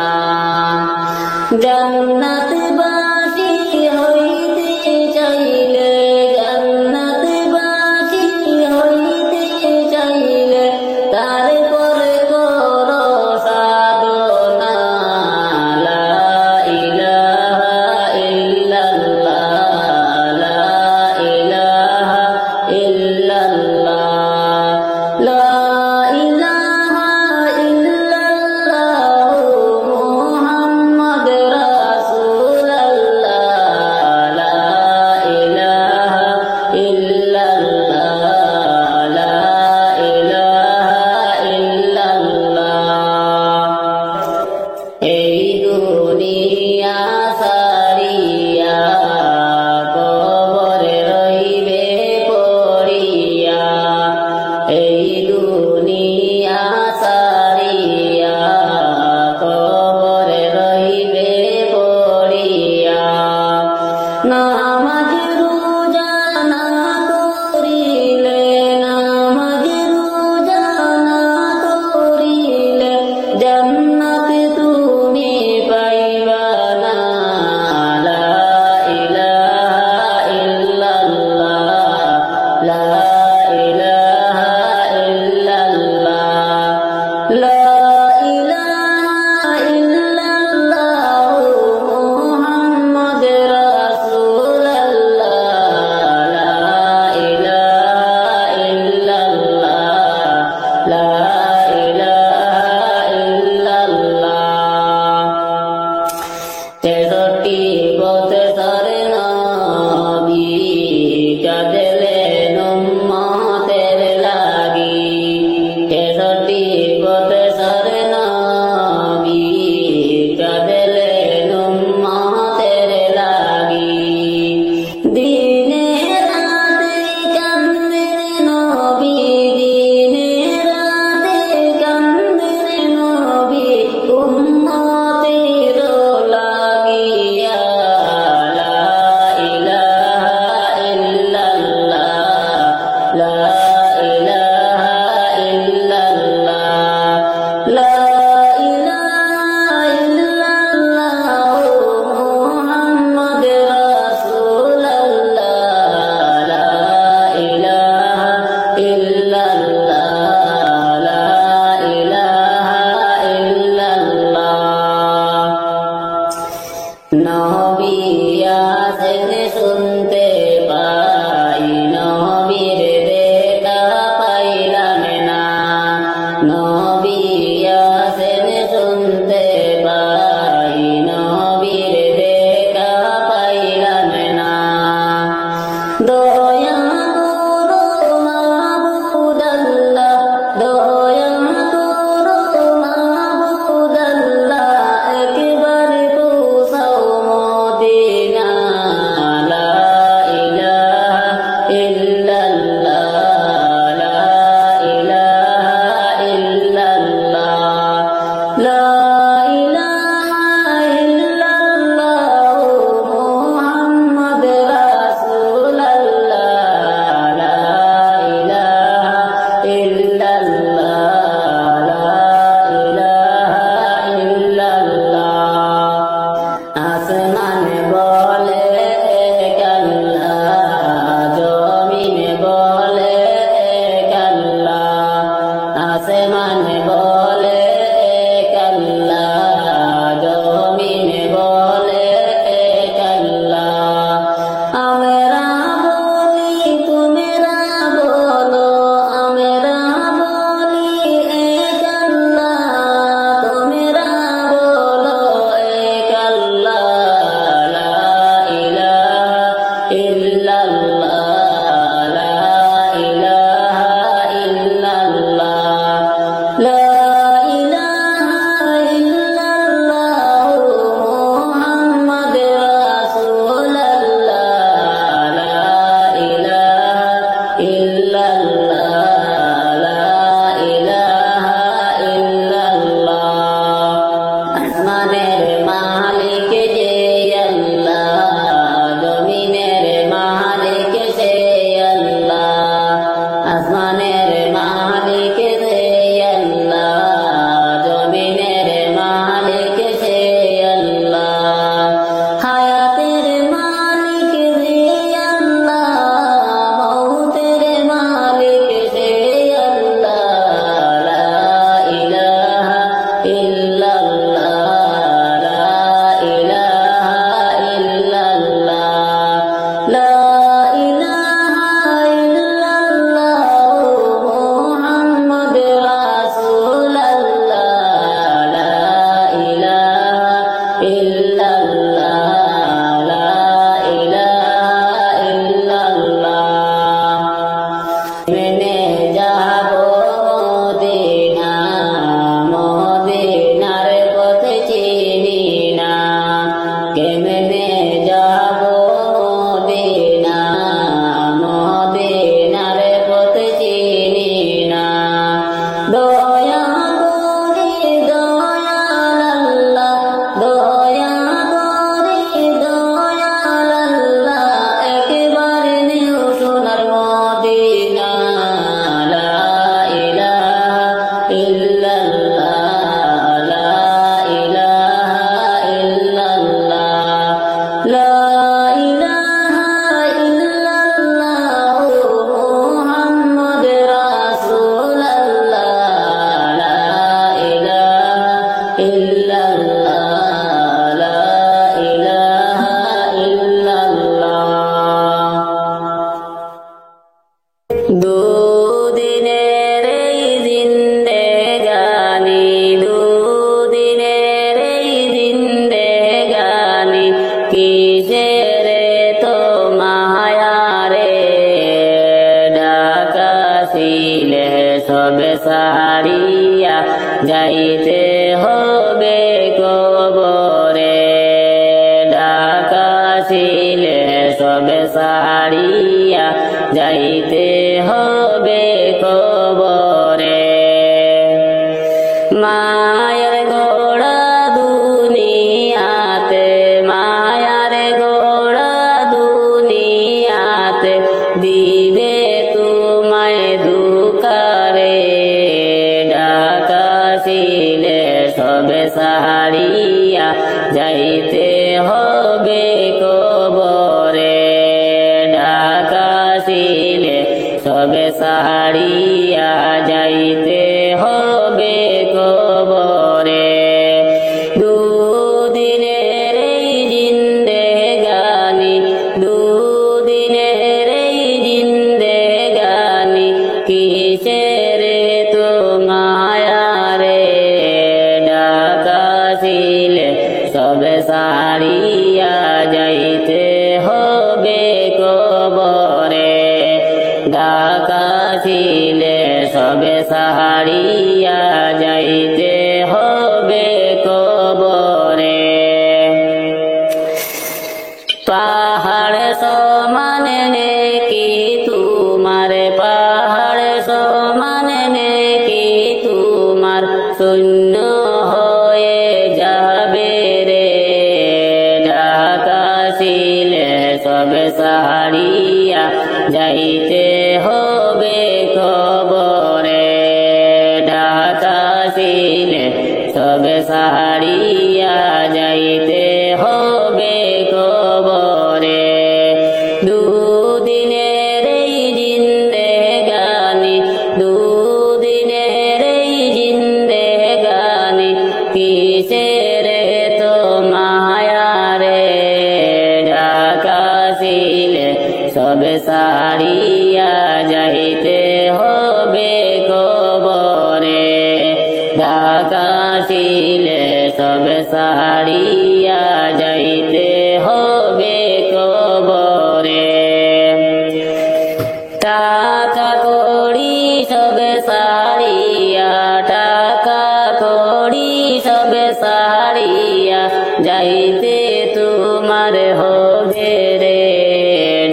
জান্নাতবাসী হইতে চাইলে, জান্নাতবাসী হইতে চাইলে, তারপরে করো সাধনা। লা ইলাহা ইল্লাল্লাহ, লা ইলাহা ইল্লাল্লাহ, লা ইলাহা ইল্লাল্লাহ মুহাম্মদ রাসূলুল্লাহ, লা ইলাহা ইল্লাল্লাহ, লা ইলাহা ইল্লাল্লাহ। এই দুনিয়া সারিয়া কবরে রইবে পড়িয়া। এই দুনিয়া সারিয়া কবরে রইবে পড়িয়া। নামাজ রোজা না করিলে, নামাজ রোজা না করিলে, জান্নাত তুমি পাইবা না। নবী আছেন শুনতে পাই, নবীর দেখা পাইলাম না। নবী আছেন শুনতে পাই, নবীর দেখা পাইলাম না। দয়া করো মাবুদ আল্লাহ, দয়া করো মাবুদ আল্লাহ, একবার পৌঁছাও মদিনা। লা ইলাহা ইল্লাল্লাহ, লা ইলাহা ইল্লাল্লাহ, লা ইলাহা ইল্লাল্লাহ মুহাম্মদ রাসূলুল্লাহ, লা ইলাহা ইল্লাল্লাহ, লা ইলাহা ইল্লাল্লাহ। আসমান বলে এক আল্লাহ, জমিন বলে এক আল্লাহ। আসমান বলে এক আল্লাহ, জমিন বলে এক আল্লাহ। আমরা বলি তোমরা বলো, আমরা বলি এক আল্লাহ, তোমরা বলো এক আল্লাহ। লা ইলাহা ইল্লাল্লাহ, লা ইলাহা ইল্লাল্লাহ, লা ইলাহা ইল্লাল্লাহ মুহাম্মদ রাসূলুল্লাহ, লা ইলাহা ইল্লাল্লাহ, লা ইলাহা ইল্লাল্লাহ। আসমানের মালিক যে আল্লাহ, জমিনের মালিক সে আল্লাহ। আসমানের মালিক সে আল্লাহ, জমিনের মালিক সে আল্লাহ। হায়াতের মালিক সে আল্লাহ, মৌতের মালিক সে আল্লাহ। লা ইলাহা ইল্লাল্লাহ, লা ইলাহা ইল্লাল্লাহ, লা ইলাহা ইল্লাল্লাহ মুহাম্মদ রাসূলুল্লাহ, লা ইলাহা ইল্লাল্লাহ, লা ইলাহা ইল্লাল্লাহ। মেনে যাব মদিনা, মদিনার পথ চিনি না। কেমনে যাব মদিনা, মদিনার পথ চিনি না। দয়া করে দয়াল আল্লাহ, দয়া করে দয়াল আল্লাহ, একবার নিও সোনার মদিনা। লা ইলাহা ইল্লাল্লাহ, লা ইলাহা ইল্লাল্লাহ, লা ইলাহা ইল্লাল্লাহ মুহাম্মদ রাসূলুল্লাহ, লা ইলাহা ইল্লাল্লাহ, লা ইলাহা ইল্লাল্লাহ। দুদিনের এই জিন্দেগানি, দুদিনের এই জিন্দেগানি, কিসের তো মায়া রে। ডাকাছিলে সব সারিয়া, যাইতে হবে কবরে। ডাকাছিলে সব সারিয়া, যাইতে হবে কবরে। মায়ের গোড়া দুনিয়াতে, মায়ার গোড়া দুনিয়াতে, দিবে তোমায় দুকারে। ডাকাছিলে সব সারিয়া, যাইতে হবে কবরে। ডাকাছিলে সাহারিয়া যাইতে হবে কবরে ঢাকা ছিলে সবে সাহারিয়া যাইতে হবে কবরে পাহাড় সমান নেকি তোমার পাহাড় সমান নেকি তোমার শূন্য হয়ে যাবে রে ঢাকা ছিলে সবে সাহারিয়া যাইতে হবে কবরে ঢাকা ছিলে সবে সাহারিয়া যাইতে হবে কবরে দুদিনের এই জিন্দেগানি দুদিনের এই জিন্দেগানি কিসের তো মায়া রে ঢাকা ছিলে সবে সাহারিয়া যাইতে হবে কবরে ঢাকা ছিলে সবে সাহারিয়া যাইতে হবে কবরে টাকা কড়ি সবে সাহারিয়া টাকা কড়ি সবে সাহারিয়া যাইতে তোমার হবে রে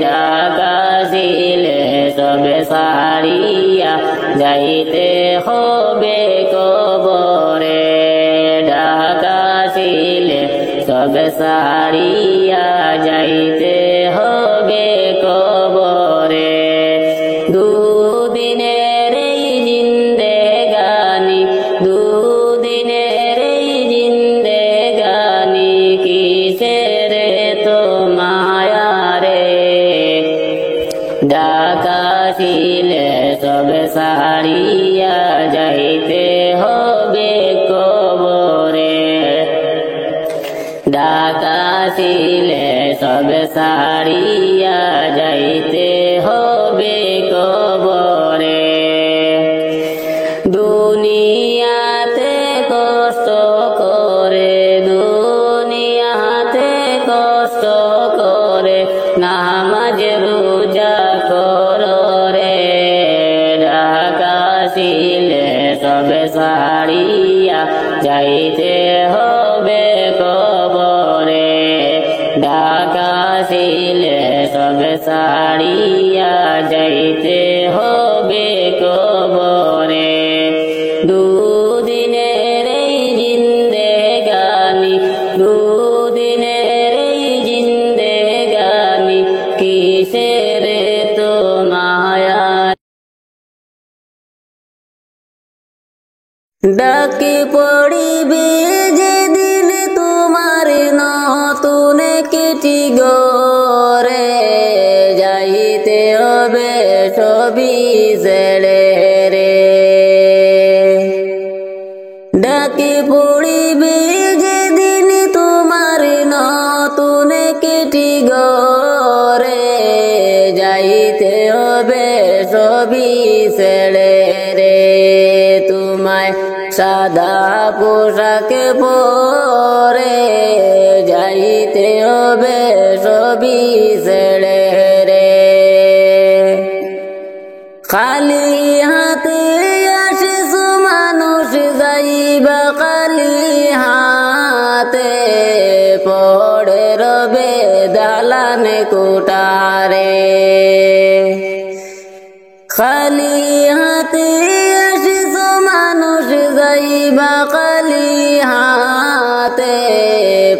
ঢাকা ছিলে সবে সাহারিয়া যাইতে হবে কবরে ঢাকা ছিলে সবে সাহারিয়া যাইতে হবে কবরে দুদিনের এই জিন্দেগানি দুদিনের এই জিন্দেগানি কিসের তো মায়া রে ঢাকা ছিলে সবে সাহারিয়া যাইতে হবে কবরে ঢাকা ছিলে সবে সাহারিয়া যাইতে হবে কবরে দুনিয়াতে কষ্ট করে দুনিয়াতে কষ্ট করে নামাজ রোজা করো রে ঢাকা ছিলে সবে সাহারিয়া যাইতে হবে কবরে ঢাকা ছিলে সবে সাহারিয়া যাইতে হবে কবরে দুদিনের এই জিন্দেগানি দুদিনের এই জিন্দেগানি কিসের তো মায়া ডাকি পড়িবে যেদিন তোমার নতুন কেটি গরে যাইতে হবে সবই ছেড়ে রে ডাকি পড়িবে যেদিন তোমার নতুন কেটি গরে যাইতে হবে সবই ছেড়ে রে তোমায় সাদা পোশাক পরে যাইতে হবে সবই ছেড়ে রে খালি হাতে আসিস মানুষ যাইবা খালি হাতে পড়ে রবে দালান কোটারে খালি হাতে আসিস মানুষ যাইবা খালি হাতে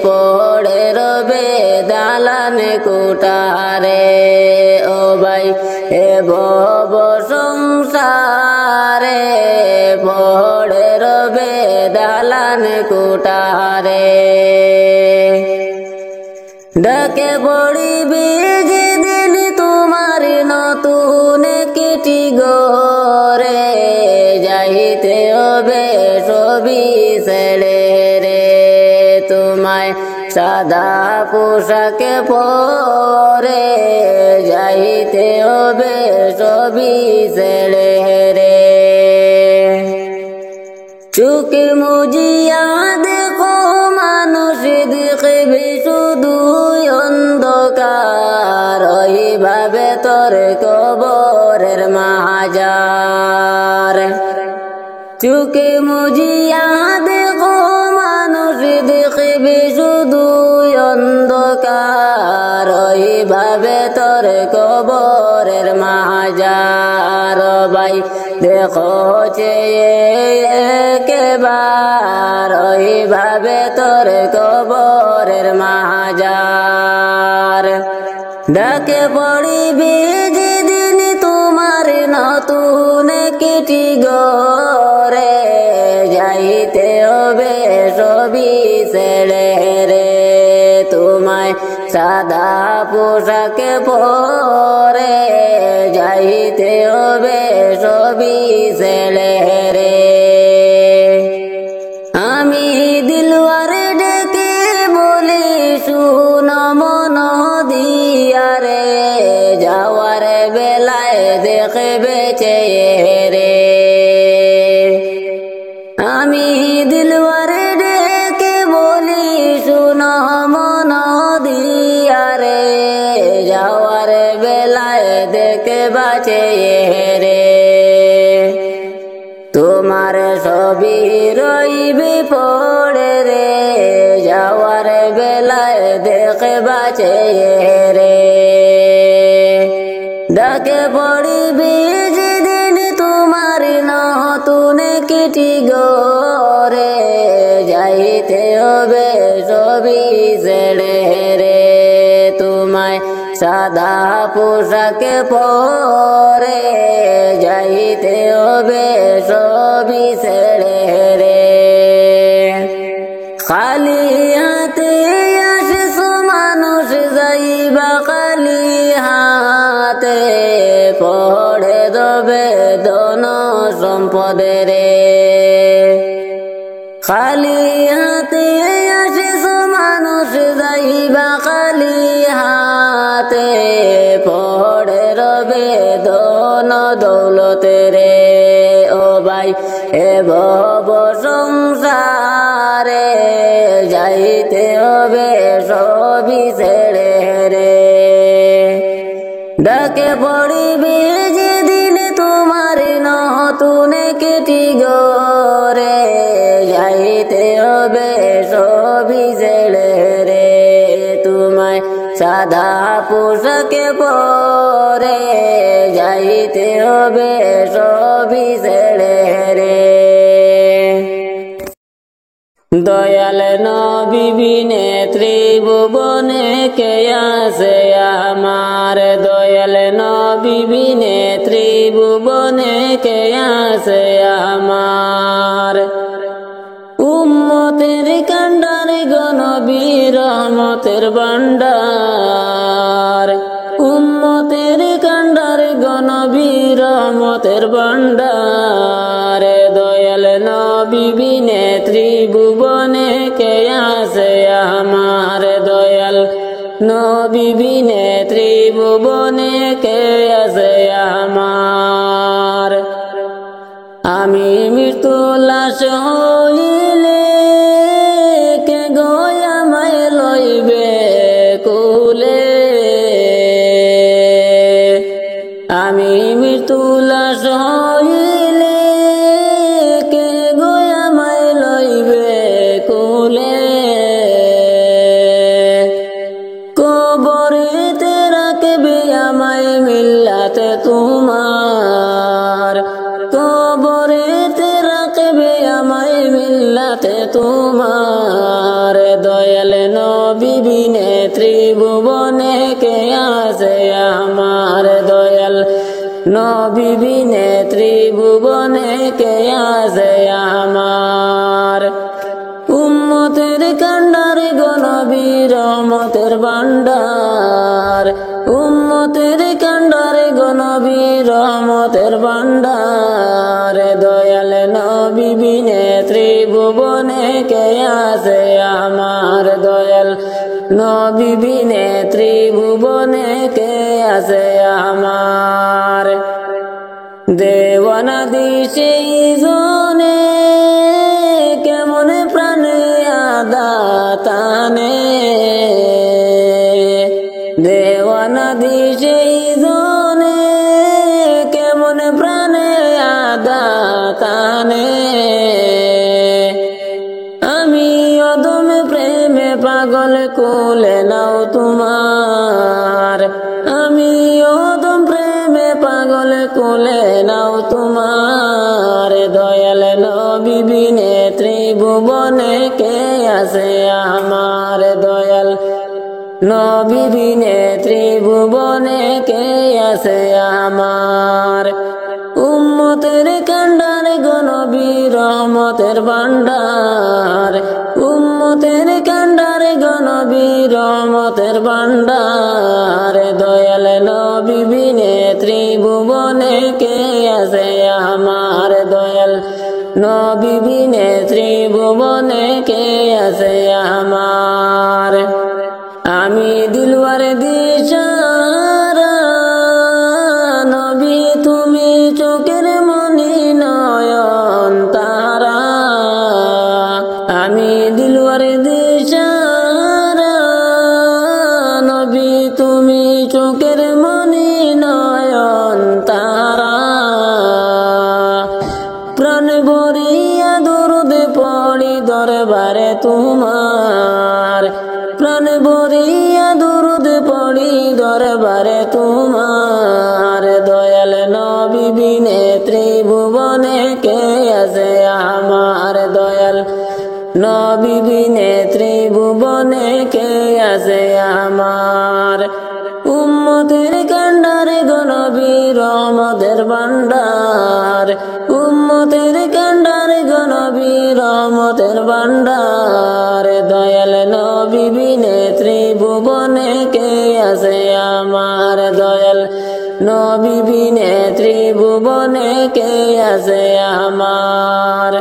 পড়ে রবে দালান কোটারে ও ভাই এ ভব সংসারে পড়ে রবে দালান কোটারে ডাকে পড়িবে যেদিন তোমার নতুন কেটি গরে যাইতে হবে সবই ছেড়ে রে তোমায় সাদা পোশাক পরে যাইতে হবে সবই ছেড়ে রে চোখে মুজিয়া দেখো মানুষ দেখবে শুধু তোর কবরের মাজার চুকে মুজিয়া দেখো মানুষ দেখবে শুধু অন্ধকার ওইভাবে তোর কবরের মাজার ভাই দেখো চেয়ে একবার ওইভাবে তোর কবরের মাজার ডাকে পড়িবি যেদিন তোমার নতুন কিটি গরে যাইতে হবে সবই ছেড়ে রে তোমায় সাদা পোশাকে পরে যাইতে হবে সবই ছেড়ে রে আমি দিলওয়ারে ডেকে বলি শুনো মন দিয়া রে যাওয়ার বেলায় দেখবে চেয়ে রে আমি দিলওয়ারে ডেকে বলি শুনো মন দিয়া রে যাওয়ার বেলায় দেখবা চেয়ে রে তোমার সবই রইবে পড়ে রে যাওয়ার বেলায় দেখবা চেয়ে রে ডাকে পড়িবি যেদিন তোমার নতুন কিটি গরে যাইতে হবে সবই ছেড়ে রে তোমায় সাদা পোশাকে পরে যাইতে হবে সবই ছেড়ে রে খালি হাতে আসিস মানুষ যাইবা খালি হাতে পড়ে দেবে ধন সম্পদে রে খালি হাতে আসিস মানুষ যাইবা খালি হাতে পড়ে রবে ধন দৌলতে রে ও ভাই এ ভব সংসারে যাইতে হবে সবই ছেড়ে রে ডাকে পড়িবি যেদিন তোমার নতুন কিটি গরে যাইতে হবে সবই ছেড়ে রে তোমায় সাদা পোশাকে পরে যাইতে হবে সবই ছেড়ে রে দয়াল নবী বিনে ত্রিভুবনে কে আছে আমার দয়াল নবী বিনে ত্রিভুবনে কে আছে আমার উম্মতের কান্ডার গনবী রহমতের ভান্ডার উম্মতের কান্ডার গনবী রহমতের ভান্ডার দয়াল নবী বিনে ত্রিভুবনে কে আছে আমার দয়াল নবী বিনে ত্রিভুবনে কে আছে আমার আমি মৃত্যু লাশ হইলে কে গয়ামায় লইবে কুলে আমি মৃত্যু লাশ হইলে কে গয়ামায় লইবে কুলে কবরেতে রাখবে আমায় মিল্লাতে তোমার কবরেতে রাখবে আমায় মিল্লাতে তোমার দয়াল নবী বিনে ত্রিভুবনে কে আছে আমার দয়াল নবী বিনে ত্রিভুবনে কে আছে আমার উম্মতের কান্ডার গনবী রহমতের ভান্ডার উম্মতের কান্ডার গনবী রহমতের ভান্ডার দয়াল নবী বিনে ত্রিভুবনে কে আছে আমার দয়াল নবী বিনে ত্রিভুবনে কে আছে আমার দেওয়ানা দিশে জনে কেমন প্রাণে আদাতানে দেওয়ানা দিশে জনে তোমার আমিও তো প্রেমে পাগল কোলে নাও তোমার দয়াল নবী বিনে ত্রিভুবনে কে আছে আমার দয়াল নবী বিনে ত্রিভুবনে কে আছে আমার উম্মতের কান্ডার গো নবী রহমতের ভান্ডার উম্মতের কান্ডার গো নবী রহমতের ভান্ডার দয়াল নবী বিনে ত্রিভুবনে কে আছে আমার দয়াল নবী বিনে ত্রিভুবনে কে আছে আমার আমি দিলওয়ার দিশারা নবী তুমি চোখের মনি নয়ন তারা আমি দিলওয়ার দিশারা নবী তুমি চোখের মনি নয়ন তারা প্রাণ ভরিয়া দরুদ পড়ি দরবারে তোমার প্রাণ ভরিয়া দরুদ পড়ি দরবারে তোমার দয়াল নবী বিনে ত্রিভুবনে কে আছে আমার দয়াল নবী বিনে ত্রিভুবনে কে আছে আমার উম্মতের কান্ডারে গো নবী রহমতের ভান্ডার উম্মতের কান্ডারে গো নবী রহমতের ভান্ডার দয়াল নবী বিনে ত্রিভুবনে কে আছে আমার দয়াল নবী বিনে ত্রিভুবনে কে আছে আমার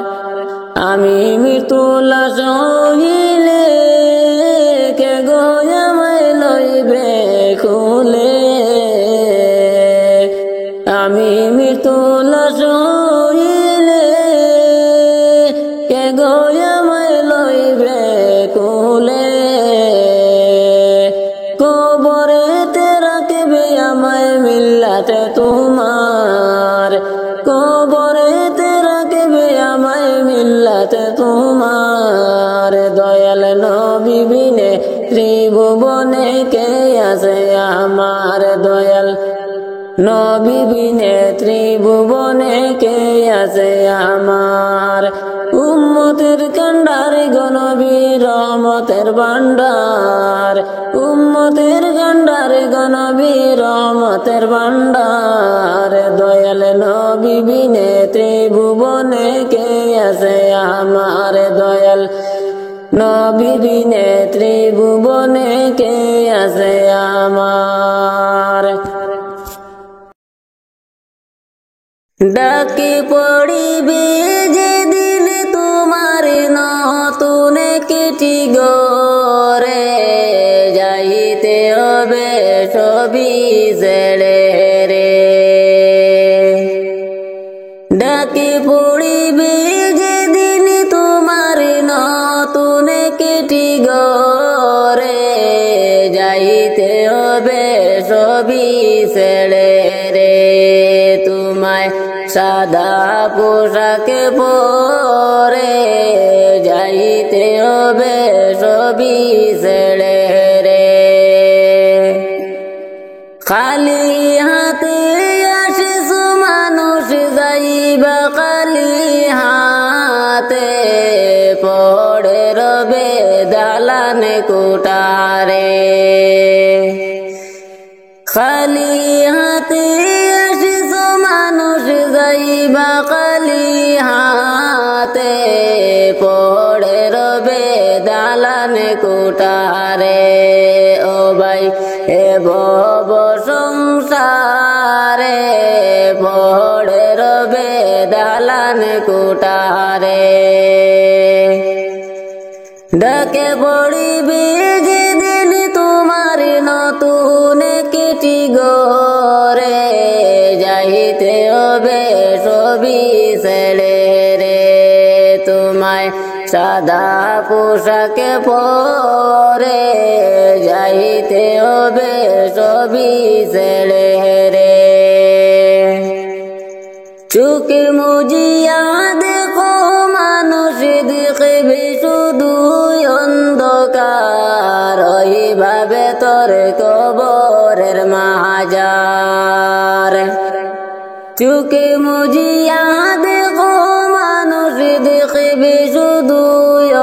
আমি মৃত্যু লাশ হইলে কে গো আমায় লইবে খুলে আমি মৃত্যু লাশ হইলে কে গো আমায় লইবে খুলে কবরেতে রাখবে আমায় মিল্লাতে তোমার কবরেতে রাখবে আমায় মিল্লাতে তোমার দয়াল নবী বিনে ত্রিভুবনে কে আছে আমার দয়াল নবী বিনে ত্রিভুবনে কে আছে আমার উম্মতের কান্ডারে গো নবী রহমতের ভান্ডার উম্মতের কান্ডারে গো নবী রহমতের ভান্ডার দয়াল নবী বিনে ত্রিভুবনে কে আছে আমার দয়াল নবী বিনে ত্রিভুবনে কে আছে আমার ডাকি পড়িবে যেদিন তোমার নতুন কেটি গরে যাইতে হবে সবই ছেড়ে রে ডাকি পড়িবে যেদিন তোমার নতুন কেটি গরে যাইতে হবে সবই ছেড়ে রে তোমায় সাদা পোশাকে পরে যাইতে হবে সবই ছেড়ে রে খালি হাতে আসিস মানুষ যাইবা খালি হাতে পড়ে রবে দালানে কোটারে খালি হাতে আসিস মানুষ যাইবা খালি হাতে পড়ে রবে দালানে কোটারে ও ভাই এ ভব সংসারে পড়ে রবে দালানে কোটারে ডাকে পড়িবে যেদিন তোমার নতুন কেটি গরে যাইতে হবে সবই ছেড়ে রে তোমায় সাদা পোশাকে পরে যাইতে হবে সবই ছেড়ে রে চোখে মুজিয়া দেখো মানুষ দেখবে শুধু অন্ধকার ওইভাবে তো তোর কবরের মাজার। চোখে মুজিয়া দেখো মানুষ দেখবে শুধু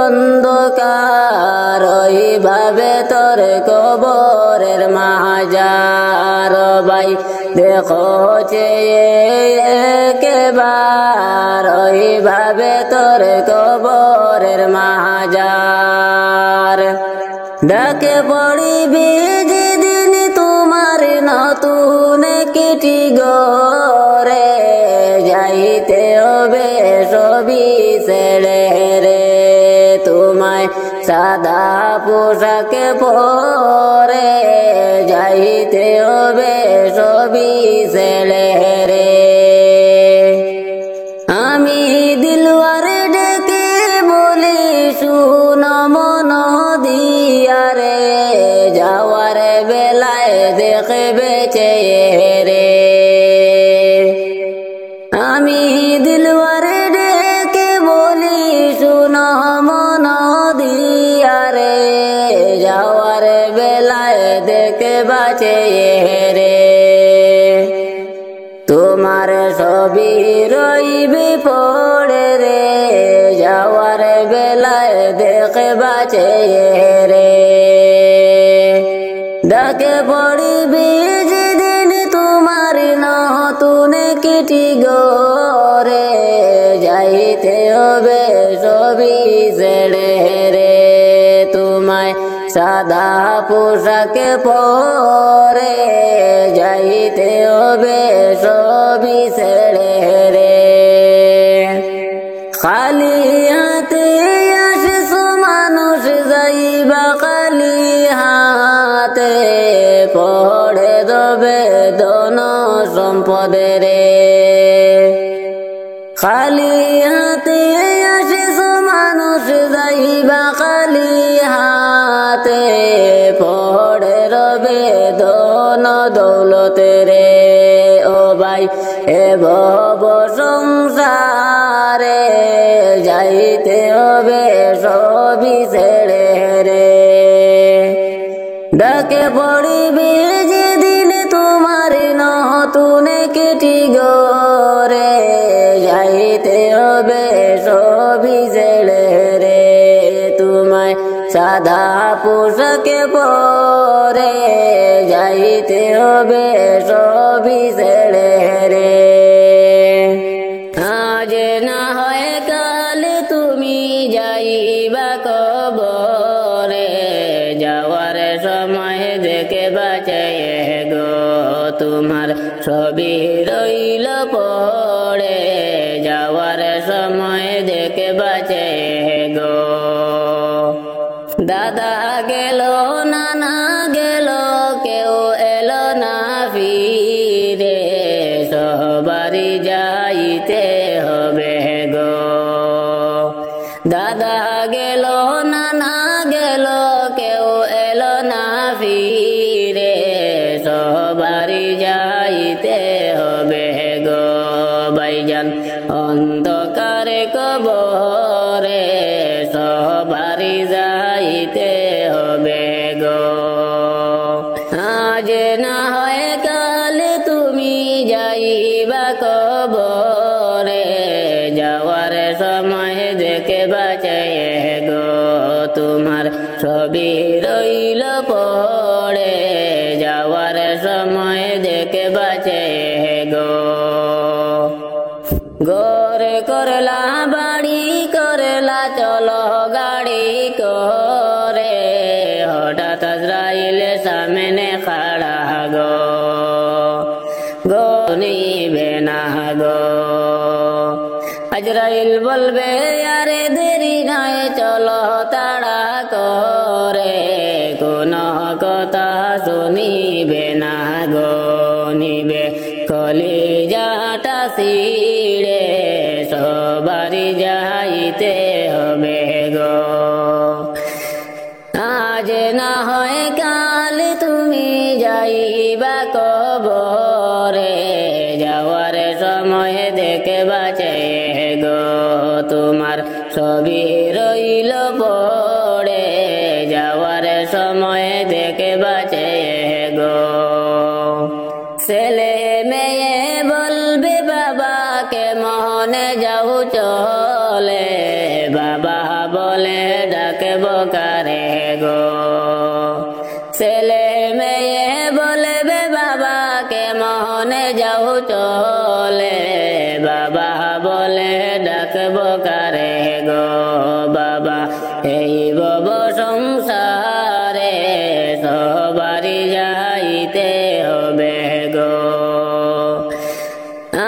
অন্ধকার, ওইভাবে তোর কবরের মাজার। ভাই দেখো চেয়ে একবার, ওইভাবে তোর কবরের মাজার। ডাকে পড়িবে যেদিন তোমার নতুন কিটি গরে, যাইতে হবে সবই ছেড়ে রে, তোমায় সাদা পোশাকে পরে, যাইতে হবে সবই ছেড়ে রে। আমি দিলওয়ারে ডেকে বলি শুন মন দিয়া রে, যাওয়ার বেলায় দেখবে চেয়ে রে। আমি দিলওয়ারে ডেকে বলি শুন মন দিয়া রে, যাওয়ার বেলায় দেখবা চেয়ে রে। তোমার সবই রইবে পড়ে রে, যাওয়ার বেলায় দেখবা চেয়ে রে। ডাকে পড়িবে যেদিন তোমার নতুন কিটি গরে, যাইতে হবে সবই ছেড়ে রে, তোমায় সাদা পোশাকে পরে, যাইতে হবে সবই ছেড়ে রে। খালি হাতে আসিস মানুষ যাইবা খালি হাতে, পড়ে দেবে ধন সম্পদে রে। খালি হাতে আসিস মানুষ যাইবা খালি হাতে, পড়ে রবে ধন দৌলতে রে। ও ভাই এ ভব সংসারে, যাইতে হবে সবই ছেড়ে রে। ডাকে পড়িবে যেদিন তোমার নতুন কিটি গরে, যাইতে হবে সবই ছেড়ে রে, তোমায় সাদা পোশাকে পরে, যাইতে হবে সবই ছেড়ে রে। আজ না হয় কাল তুমি যাইবা কবরে, যাওয়ার সময় দেখে বাঁচায়ে গো, তোমার সবই রইল পড়ে, যাওয়ার সময় দেখে বাঁচায়ে গো। দাদা গেল নানা গেল কেউ এলো না ফিরে, সবারই যাইতে হবে গো। দাদা গেল নানা গেল কেউ এলো না ফিরে, সবারই যাইতে হবে গো। ভাইজান অন্ধকারে কবরে, সবারই যাইতে হবে গো। আজ না হয় কাল তুমি যাইবা কবরে, যাওয়ার সময় দেখে বাঁচায়ে গো, তোমার সবই রইল পড়ে, যাওয়ার সময় দেখে বাঁচায়ে গো। ঘর করলা বাড়ি করলা চলো গাড়ি করে, হঠাৎ আজরাইল সামনে খাড়া গো, গনিবে না গো। আজরাইল বলবে আরে দেরি নয় চলো তাড়া করে, কোন কথা শুনিবে না গো, নিবে কলিজাটা ছিঁড়ে, সবারই যাইতে হবে গো। আজ না হয় কাল তুমি যাইবা কবরে, যাওয়ার সময় দেখে বাঁচায়ে গো, তোমার সবই রইল পড়ে, যাওয়ার সময় দেখে বাঁচে ডাকবো কারে গো। ছেলে মেয়ে বলবে বাবাকে মনে যাও চলে, বাবা বলে ডাকবো কারে গো। বাবা এই ভব সংসারে সবারই যাইতে হবে গো।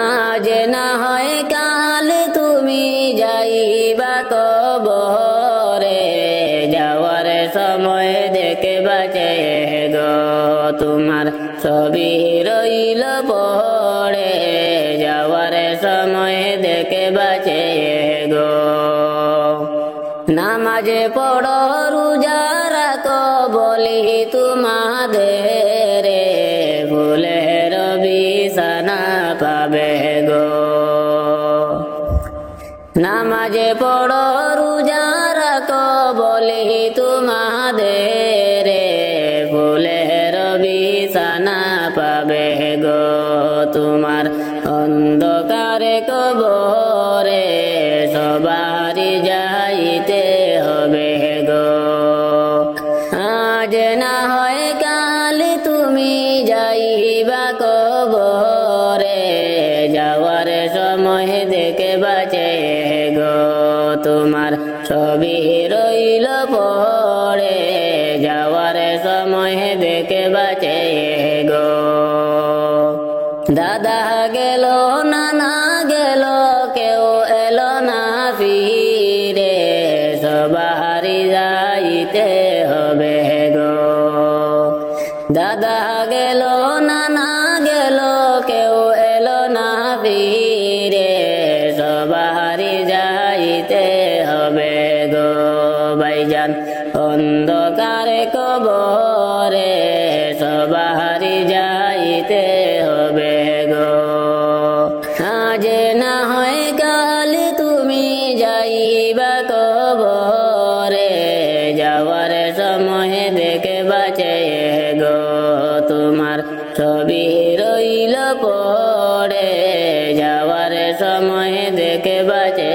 আজ না হয় কাল তুমি যাইবা কবরে, যাওয়ার সময় দেখে বাঁচে গো। তোমার ছবি রইল পড়ে, যাওয়ার সময় দেখে বাঁচে গো। নামাজে পড়ো রোজা রাখো বলি তোমাদের, ভুলের বিছানা পাবে গো। নামাজে পড়ো রোজা রাখো বলি তোমাদের, ভুলের বিছানা পাবে গো। তোমার অন্ধকারে কবরে সবারই যাইতে হবে গো। আজ না হয় কাল তুমি যাইবা কবরে, যাওয়ার সময় দেখে বাঁচে গো। তোমার ছবি রইল পড়ে, যাওয়ার সময় দেখে বাঁচে গো। দাদা গেল নানা গেল কেউ এলো না ফিরে, সবারই যাইতে হবে গো। দাদা গেল নানা গেল কেউ এলো না ফিরে, সবারই যাইতে হবে গো। ভাইজান অন্ধকারে কবরে সবারই যাইতে হবে গো। আজ না হয় কাল তুমি যাইবা কবরে, যাওয়ার সময় দেখে বাঁচে গো। তোমার ছবি রইল পড়ে, যাওয়ার সময় দেখে বাঁচে